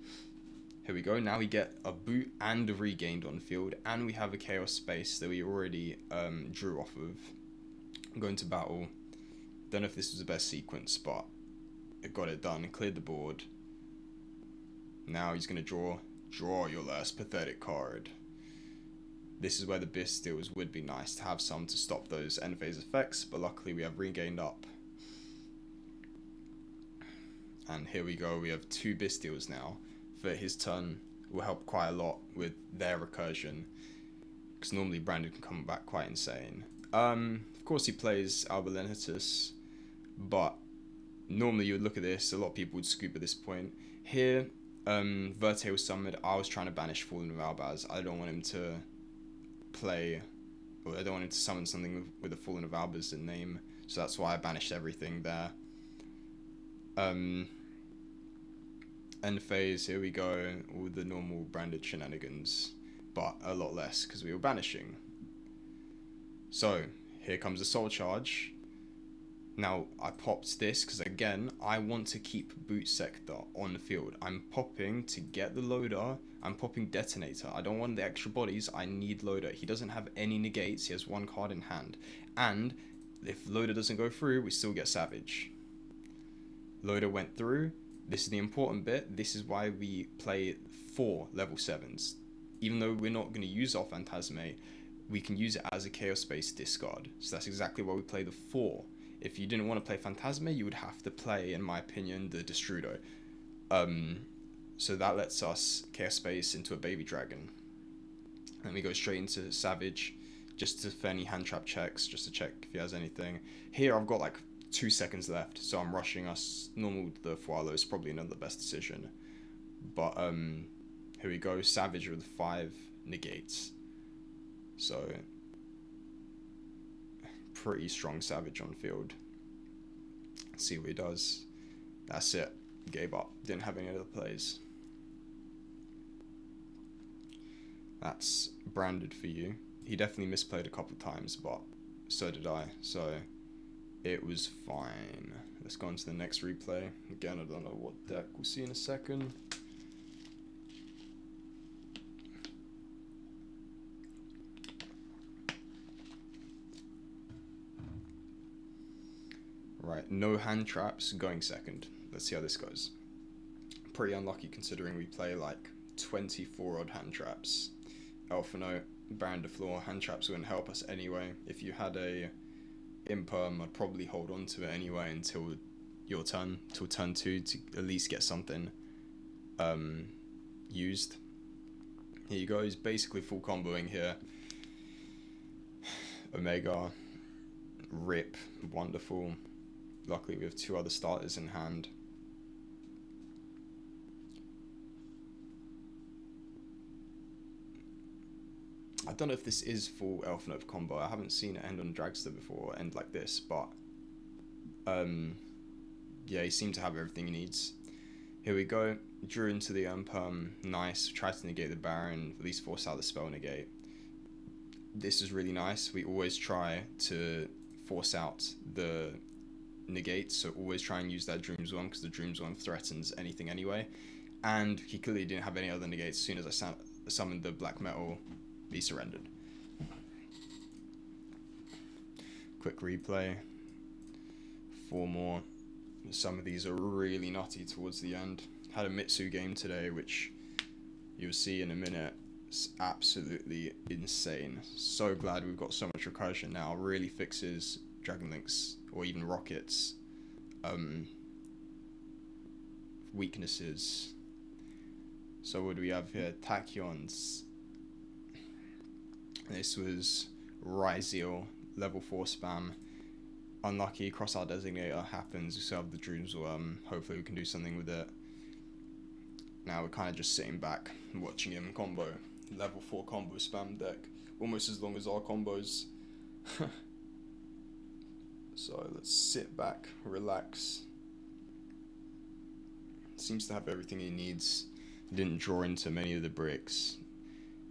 Here we go. Now we get a Boot and a Regained on field, and we have a Chaos Space that we already drew off of. I'm going to battle. Don't know if this was the best sequence, but it got it done. Cleared the board. Now he's going to draw your last pathetic card. This is where the bystials would be nice to have some to stop those end phase effects, but luckily we have Regained up. And here we go, we have 2 bystials now. For his turn will help quite a lot with their recursion, because normally Brandon can come back quite insane. Of course he plays Albalenitus, but normally you would look at this, a lot of people would scoop at this point. Here, Verte was summoned. I was trying to banish Fallen of Albaz. I don't want him to play, or I don't want him to summon something with a Fallen of Albaz in name, so that's why I banished everything there. End phase, here we go, all the normal branded shenanigans, but a lot less because we were banishing. So here comes the soul charge. Now I popped this because again I want to keep Boot Sector on the field. I'm popping to get the Loader. I'm popping Detonator. I don't want the extra bodies. I need Loader. He doesn't have any negates. He has 1 card in hand, and if Loader doesn't go through, we still get Savage. Loader went through. This is the important bit. This is why we play 4 level 7s. Even though we're not going to use our Phantasmate, we can use it as a Chaos Space discard. So that's exactly why we play the 4. If you didn't want to play Phantasmate, you would have to play, in my opinion, the Destrudo. So that lets us Chaos Space into a Baby Dragon. And we go straight into Savage, just for any hand trap checks, just to check if he has anything. Here I've got like 2 seconds left, so I'm rushing us. Normal the Fualo is probably not the best decision, but here we go, Savage with 5 negates, so pretty strong Savage on field. Let's see what he does. That's it, gave up, didn't have any other plays. That's branded for you. He definitely misplayed a couple times, but so did I, so it was fine. Let's go on to the next replay. Again, I don't know what deck. We'll see in a second. Right, no hand traps, going second. Let's see how this goes. Pretty unlucky considering we play like 24 odd hand traps. Alpha Note, Baron de Floor, hand traps wouldn't help us anyway. If you had a Imperm, I'd probably hold on to it anyway until your turn, till turn 2, to at least get something used. Here you go, he's basically full comboing here. Omega, Rip, wonderful. Luckily we have 2 other starters in hand. I don't know if this is full Elf Note combo. I haven't seen it end on Dragster before, end like this, but yeah, he seemed to have everything he needs. Here we go, drew into the Perm, nice, tried to negate the Baron, at least force out the spell negate. This is really nice. We always try to force out the negate, so always try and use that Dreams one, because the Dreams one threatens anything anyway. And he clearly didn't have any other negates. As soon as I summoned the Black Metal, he surrendered. Quick replay. 4 more. Some of these are really nutty towards the end. Had a Mitsu game today, which you'll see in a minute. It's absolutely insane. So glad we've got so much recursion now. Really fixes Dragon Links, or even Rockets, weaknesses. So what do we have here? Tachyons. This was Ryzeal, level 4 spam. unlucky. Cross our designator happens. We still have the Dreams Worm. Hopefully we can do something with it. Now we're kind of just sitting back and watching him combo. Level 4 combo spam deck. Almost as long as our combos. So let's sit back, relax. Seems to have everything he needs. Didn't draw into many of the bricks.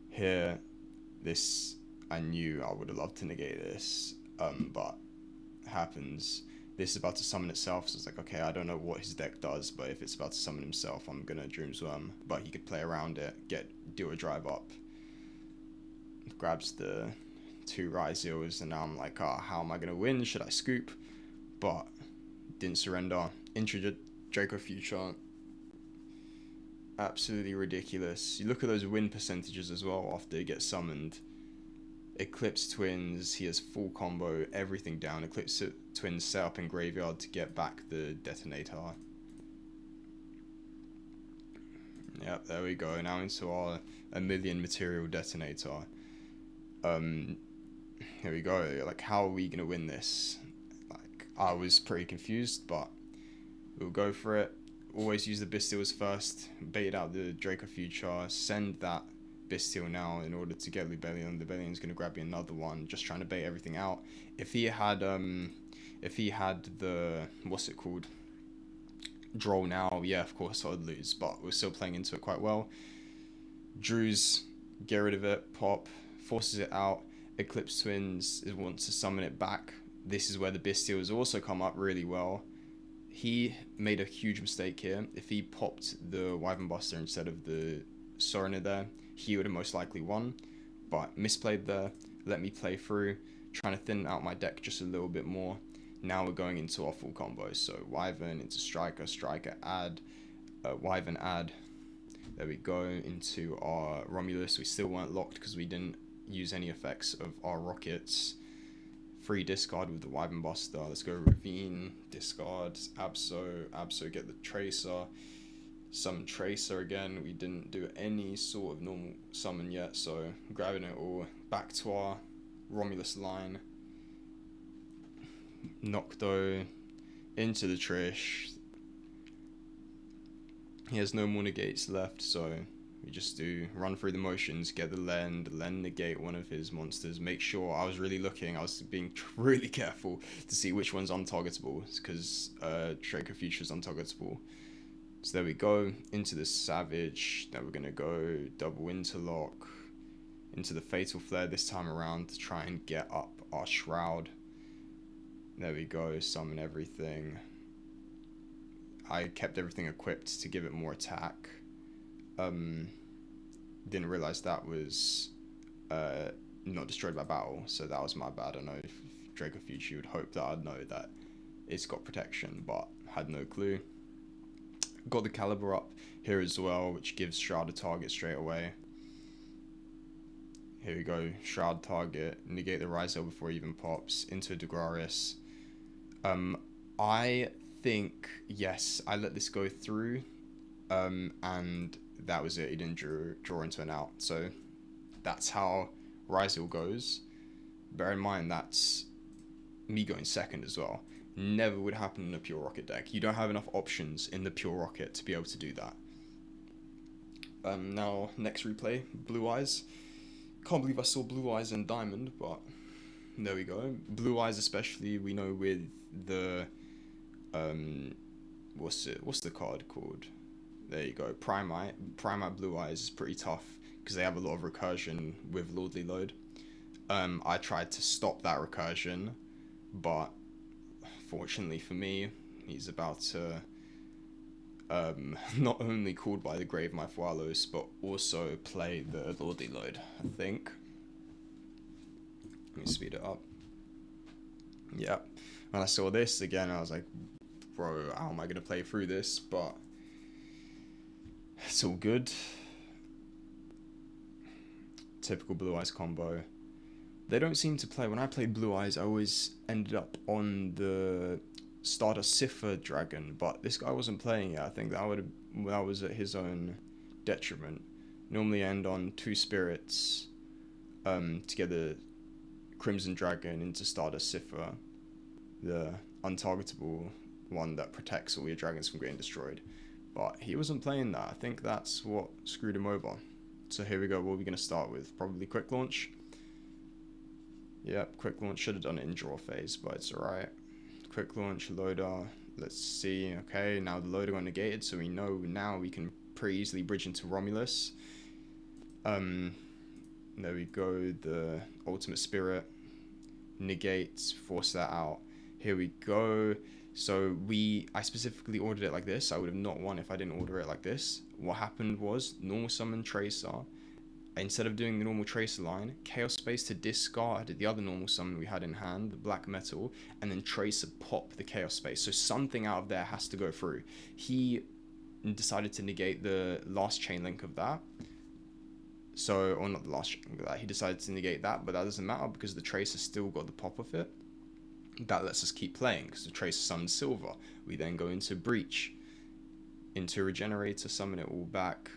Here, this, I knew I would have loved to negate this, but happens. This is about to summon itself, so it's like, okay, I don't know what his deck does, but if it's about to summon himself, I'm gonna Dreamsworm. But he could play around it, do a drive up. Grabs the 2 Ryzeals, and now I'm like, how am I gonna win? Should I scoop? But didn't surrender. Intro Draco Future. Absolutely ridiculous. You look at those win percentages as well after it gets summoned. Eclipse Twins, he has full combo, everything down. Eclipse Twins set up in graveyard to get back the detonator. Yep, there we go. Now into our 1,000,000 material detonator. Here we go. Like, how are we gonna win this? Like, I was pretty confused, but we'll go for it. Always use the bystials first, bait out the Draco Future, send that bystial now in order to get Lubellion. Lubellion's gonna grab me another one, just trying to bait everything out. If he had the, what's it called, Droll now, yeah, of course I'd lose, but we're still playing into it quite well. Drews, get rid of it, pop, forces it out. Eclipse Twins wants to summon it back. This is where the bystials also come up really well. He made a huge mistake here. If he popped the Wyvern Buster instead of the Sorina there, he would have most likely won. But misplayed there, let me play through, trying to thin out my deck just a little bit more. Now we're going into our full combo. So Wyvern into Striker, Striker add, Wyvern add. There we go into our Romulus. We still weren't locked because we didn't use any effects of our rockets. Free discard with the Wyvern Buster. Let's go Ravine, discard, Abso get the Tracer, summon Tracer again. We didn't do any sort of normal summon yet, so grabbing it all. Back to our Romulus line. Nocto into the Trish. He has no more negates left, so we just do run through the motions, get the Lend negate one of his monsters. Make sure, I was really looking, I was being really careful to see which one's untargetable, because Draco Future is untargetable. So there we go, into the Savage. Now we're going to go double interlock into the Fatal Flare this time around to try and get up our Shroud. There we go, summon everything. I kept everything equipped to give it more attack. Didn't realize that was not destroyed by battle, so that was my bad. I know if Draco Future would hope that I'd know that it's got protection, but had no clue. Got the Caliber up here as well, which gives Shroud a target straight away. Here we go, Shroud target, negate the Ryzel before he even pops, into Degraris. I think, yes, I let this go through, and that was it. He didn't draw into an out, so that's how Ryzel goes. Bear in mind that's me going second as well. Never would happen in a pure rocket deck. You don't have enough options in the pure rocket to be able to do that. Now next replay, Blue Eyes. Can't believe I saw Blue Eyes and Diamond, but there we go. Blue Eyes especially, we know with the what's the card called? There you go, Primite Blue Eyes is pretty tough because they have a lot of recursion with Lordly Load. I tried to stop that recursion, but fortunately for me, he's about to not only called by the Grave my Fualos, but also play the Lordly Load, I think. Let me speed it up. Yep. When I saw this again, I was like, bro, how am I going to play through this? But it's all good. Typical Blue Eyes combo. They don't seem to play. When I played Blue Eyes, I always ended up on the Stardust Cipher Dragon, but this guy wasn't playing it. I think that was at his own detriment. Normally end on 2 spirits to get the Crimson Dragon into Stardust Cipher. the untargetable one that protects all your dragons from getting destroyed. But he wasn't playing that. I think that's what screwed him over. So here we go. What are we going to start with? Probably quick launch. Yep, quick launch. Should have done it in draw phase, but it's alright. Quick launch, loader. Let's see. Okay, now the loader got negated, so we know now we can pretty easily bridge into Romulus. There we go. The ultimate spirit negates, force that out. Here we go. So I specifically ordered it like this. I would have not won if I didn't order it like this. What happened was normal summon Tracer. Instead of doing the normal Tracer line, Chaos Space to discard the other normal summon we had in hand, the black metal, and then Tracer pop the Chaos Space. So something out of there has to go through. He decided to negate the last chain link of that. So, or not the last chain link of that. He decided to negate that, but that doesn't matter because the Tracer still got the pop of it. That lets us keep playing because the Tracer summons Silver. We then go into Breach, into Regenerator, summon it all back.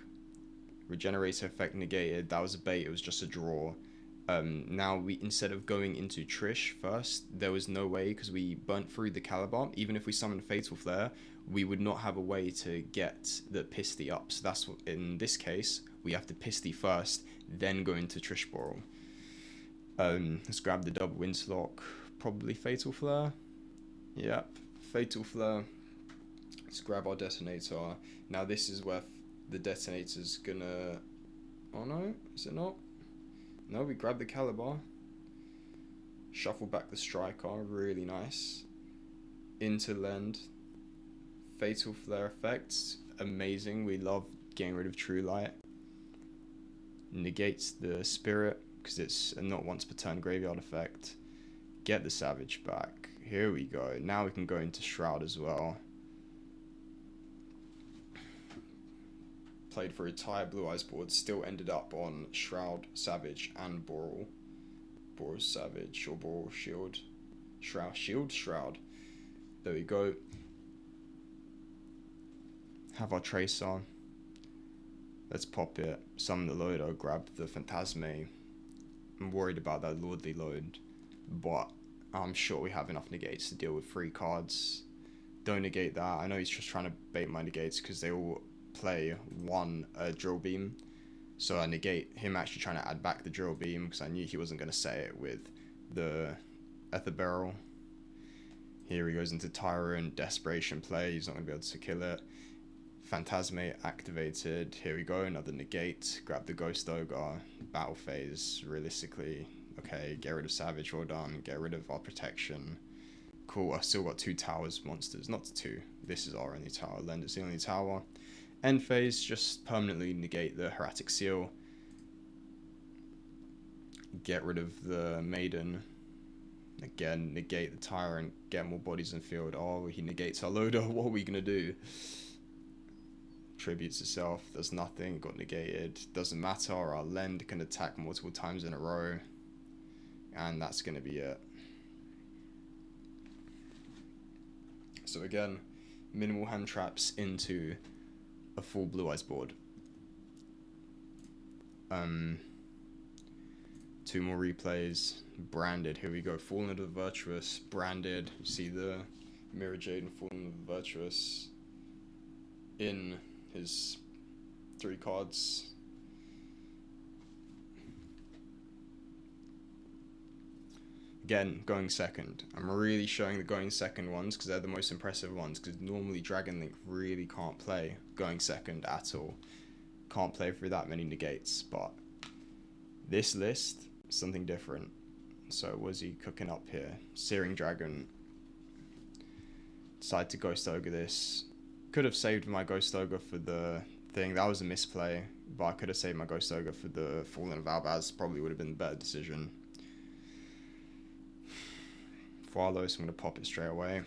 Regenerator effect negated. That was a bait. It was just a draw. Now we, instead of going into Trish first, there was no way because we burnt through the Caliber. Even if we summoned Fatal Flare, we would not have a way to get the Pisty up. So that's what, in this case, we have to Pisty first, then go into Trish Boral. Let's grab the double Windslock. Probably Fatal Flare. Yep, Fatal Flare. Let's grab our Detonator. Now this is where the Detonator's gonna... Oh no, is it not? No, we grab the Caliber. Shuffle back the Striker, really nice. Into Lend. Fatal Flare effects, amazing. We love getting rid of True Light. Negates the Spirit, because it's a not once per turn graveyard effect. Get the Savage back. Here we go. Now we can go into Shroud as well. Played for a entire Blue Eyes board. Still ended up on Shroud, Savage, and Boral. Boral Savage or Boral Shield. Shroud, Shield, Shroud. There we go. Have our Tracer. Let's pop it. Summon the loader. Grab the Phantasme. I'm worried about that Lordly load, but I'm sure we have enough negates to deal with 3 cards. Don't negate that. I know he's just trying to bait my negates because they all play one Drill Beam. So I negate him actually trying to add back the Drill Beam because I knew he wasn't going to say it with the Ether Barrel. Here he goes into Tyrant, Desperation play. He's not going to be able to kill it. Phantasme activated. Here we go, another negate. Grab the Ghost Ogre. Battle phase, realistically. Okay, get rid of Savage, well done. Get rid of our protection. Cool, I've still got 2 towers monsters. Not 2. This is our only tower. Lend is the only tower. End phase, just permanently negate the Hieratic Seal. Get rid of the Maiden. Again, negate the Tyrant. Get more bodies in field. Oh, he negates our loader. What are we going to do? Tributes itself, does nothing, got negated, doesn't matter, our Lend can attack multiple times in a row, and that's going to be it. So again, minimal hand traps into a full Blue Eyes board. 2 more replays, branded, here we go, Fallen of the Virtuous, branded, you see the Mirror Jade and Fallen of the Virtuous in his 3 cards. Again, going second. I'm really showing the going second ones because they're the most impressive ones, because normally Dragon Link really can't play going second at all. Can't play through that many negates, but this list, something different. So was he cooking up here? Searing Dragon. Decided to Ghost Ogre this. Could have saved my Ghost Ogre for the thing. That was a misplay, but I could have saved my Ghost Ogre for the Fallen of Albaz. Probably would have been a better decision. For Arlos, I'm going to pop it straight away.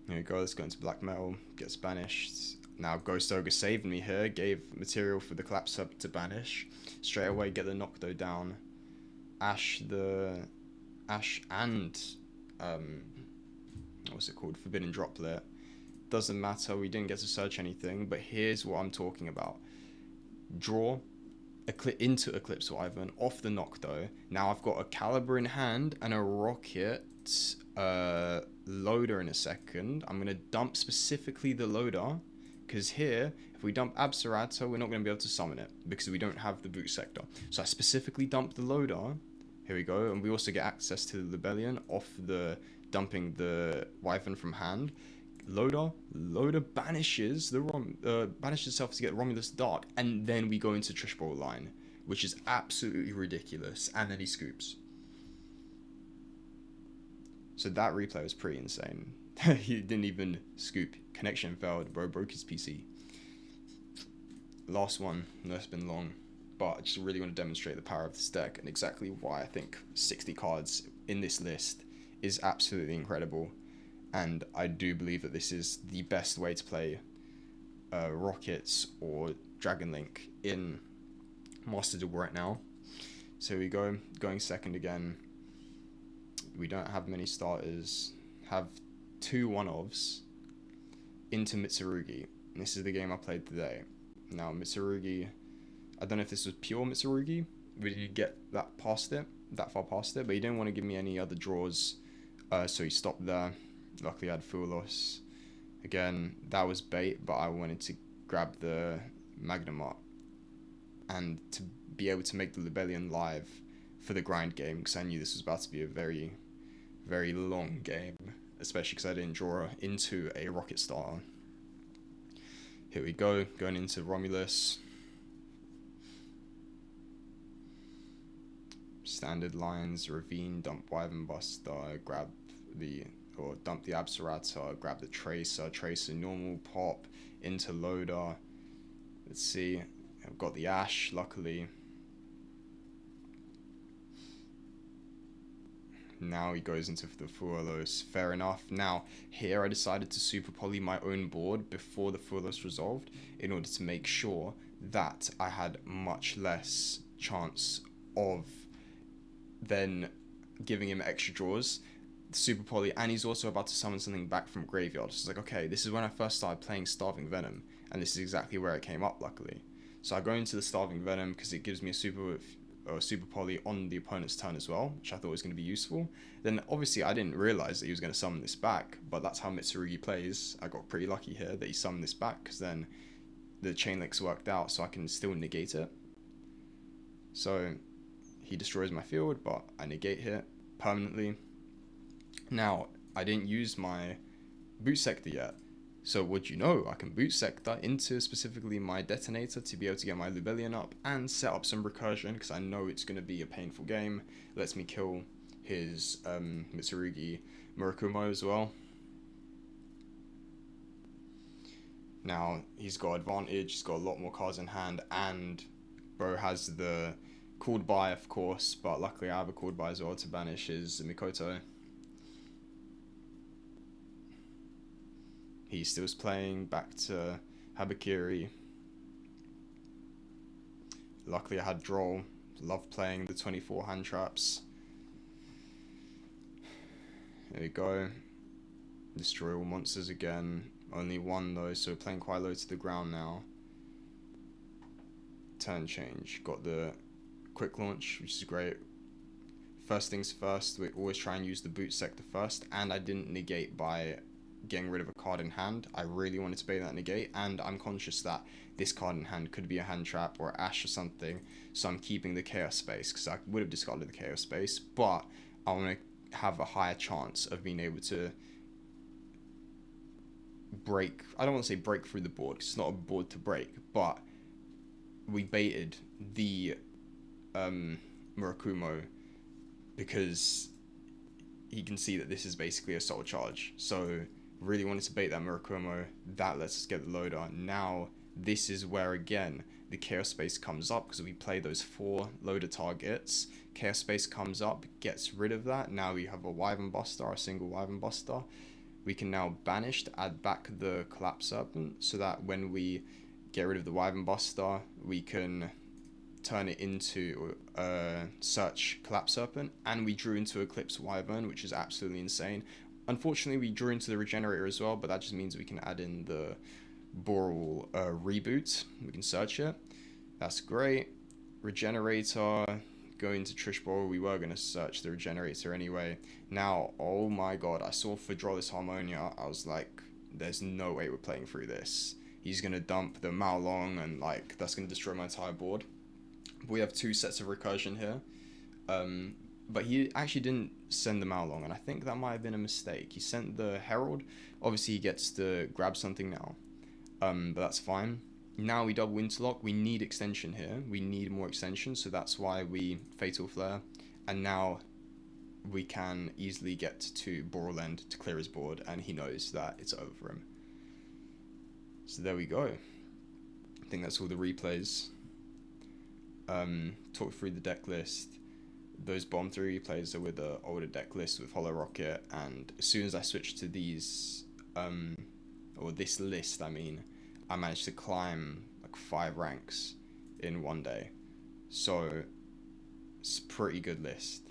Here we go. Let's go into Black Metal. Gets banished. Now Ghost Ogre saved me here. Gave material for the Collapse Sub to banish. Straight away get the Nocto down. Ash and what's it called? Forbidden Droplet. Doesn't matter, we didn't get to search anything, but here's what I'm talking about. Draw, into Eclipse Wyvern off the knock though. Now I've got a Caliber in hand and a Rocket loader in a second. I'm gonna dump specifically the loader, because here, if we dump Absarata, we're not gonna be able to summon it because we don't have the boot sector. So I specifically dump the loader. Here we go, and we also get access to the Libellion off the dumping the Wyvern from hand. Loader banishes banishes itself to get Romulus Dark, and then we go into Trishball line, which is absolutely ridiculous. And then he scoops. So that replay was pretty insane. He didn't even scoop. Connection failed. Bro broke his PC. Last one. No, it's been long, but I just really want to demonstrate the power of this deck and exactly why I think 60 cards in this list is absolutely incredible. And I do believe that this is the best way to play Rockets or Dragon Link in Masterduel right now. So we go, going second again. We don't have many starters. Have 2 one-offs into Mitsurugi. And this is the game I played today. Now Mitsurugi, I don't know if this was pure Mitsurugi. We did get that far past it, but he didn't want to give me any other draws, so he stopped there. Luckily I had Foolos. Again, that was bait, but I wanted to grab the Magnum up and to be able to make the Libellion live for the grind game, because I knew this was about to be a very, very long game, especially because I didn't draw into a Rocket Star. Here we go, going into Romulus. Standard lines, Ravine, dump Wyvern Buster, grab the, or dump the Absarata, grab the Tracer, normal pop into Loader. Let's see, I've got the Ash, luckily. Now he goes into the Furlos, fair enough. Now, here I decided to super poly my own board before the Furlos resolved in order to make sure that I had much less chance of then giving him extra draws. Super poly, and he's also about to summon something back from graveyard. So it's like, okay, this is when I first started playing Starving Venom, and this is exactly where it came up, luckily. So I go into the Starving Venom because it gives me a super poly on the opponent's turn as well, which I thought was going to be useful. Then obviously I didn't realize that he was going to summon this back, but that's how Mitsurugi plays. I got pretty lucky here that he summoned this back, because then the chain links worked out, so I can still negate it. So he destroys my field, but I negate it permanently. Now, I didn't use my boot sector yet, so what you know, I can boot sector into specifically my detonator to be able to get my Libellion up and set up some recursion, because I know it's going to be a painful game. It lets me kill his Mitsurugi Murakumo as well. Now, he's got advantage, he's got a lot more cards in hand, and bro has the called by, of course, but luckily I have a called by as well to banish his Mikoto. He still is playing back to Habakiri. Luckily I had Droll. Love playing the 24 hand traps. There we go. Destroy all monsters again. Only one though, so we're playing quite low to the ground now. Turn change. Got the quick launch, which is great. First things first, we always try and use the boot sector first, and I didn't negate by getting rid of a card in hand. I really wanted to bait that negate, and I'm conscious that this card in hand could be a hand trap or Ash or something, so I'm keeping the Chaos Space, because I would have discarded the Chaos Space, but I want to have a higher chance of being able to break, I don't want to say break through the board, because it's not a board to break, but we baited the Murakumo because he can see that this is basically a soul charge, so really wanted to bait that Murakumo. That lets us get the loader. Now this is where again the Chaos Space comes up, because we play those 4 loader targets. Chaos Space comes up, gets rid of that. Now we have a Wyvern Buster, a single Wyvern Buster. We can now banish to add back the Collapse Serpent, so that when we get rid of the Wyvern Buster, we can turn it into Search Collapse Serpent, and we drew into Eclipse Wyvern, which is absolutely insane. Unfortunately, we drew into the Regenerator as well, but that just means we can add in the Boral Reboot. We can search it. That's great. Regenerator, going to Trish Ball, we were going to search the Regenerator anyway. Now, oh my god, I saw Fedrolis Harmonia, I was like, there's no way we're playing through this. He's going to dump the Mao Long, and like, that's going to destroy my entire board. We have 2 sets of Recursion here. But he actually didn't send the Mao Long, and I think that might have been a mistake. He sent the Herald. Obviously, he gets to grab something now. But that's fine. Now we double Interlock. We need extension here. We need more extension, so that's why we Fatal Flare. And now we can easily get to Boral End to clear his board, and he knows that it's over for him. So there we go. I think that's all the replays. Talk through the deck list. Those Bomb 3 replays are with the older deck list with Hollow Rocket, and as soon as I switched to these, or this list, I mean, I managed to climb like 5 ranks in one day. So it's a pretty good list.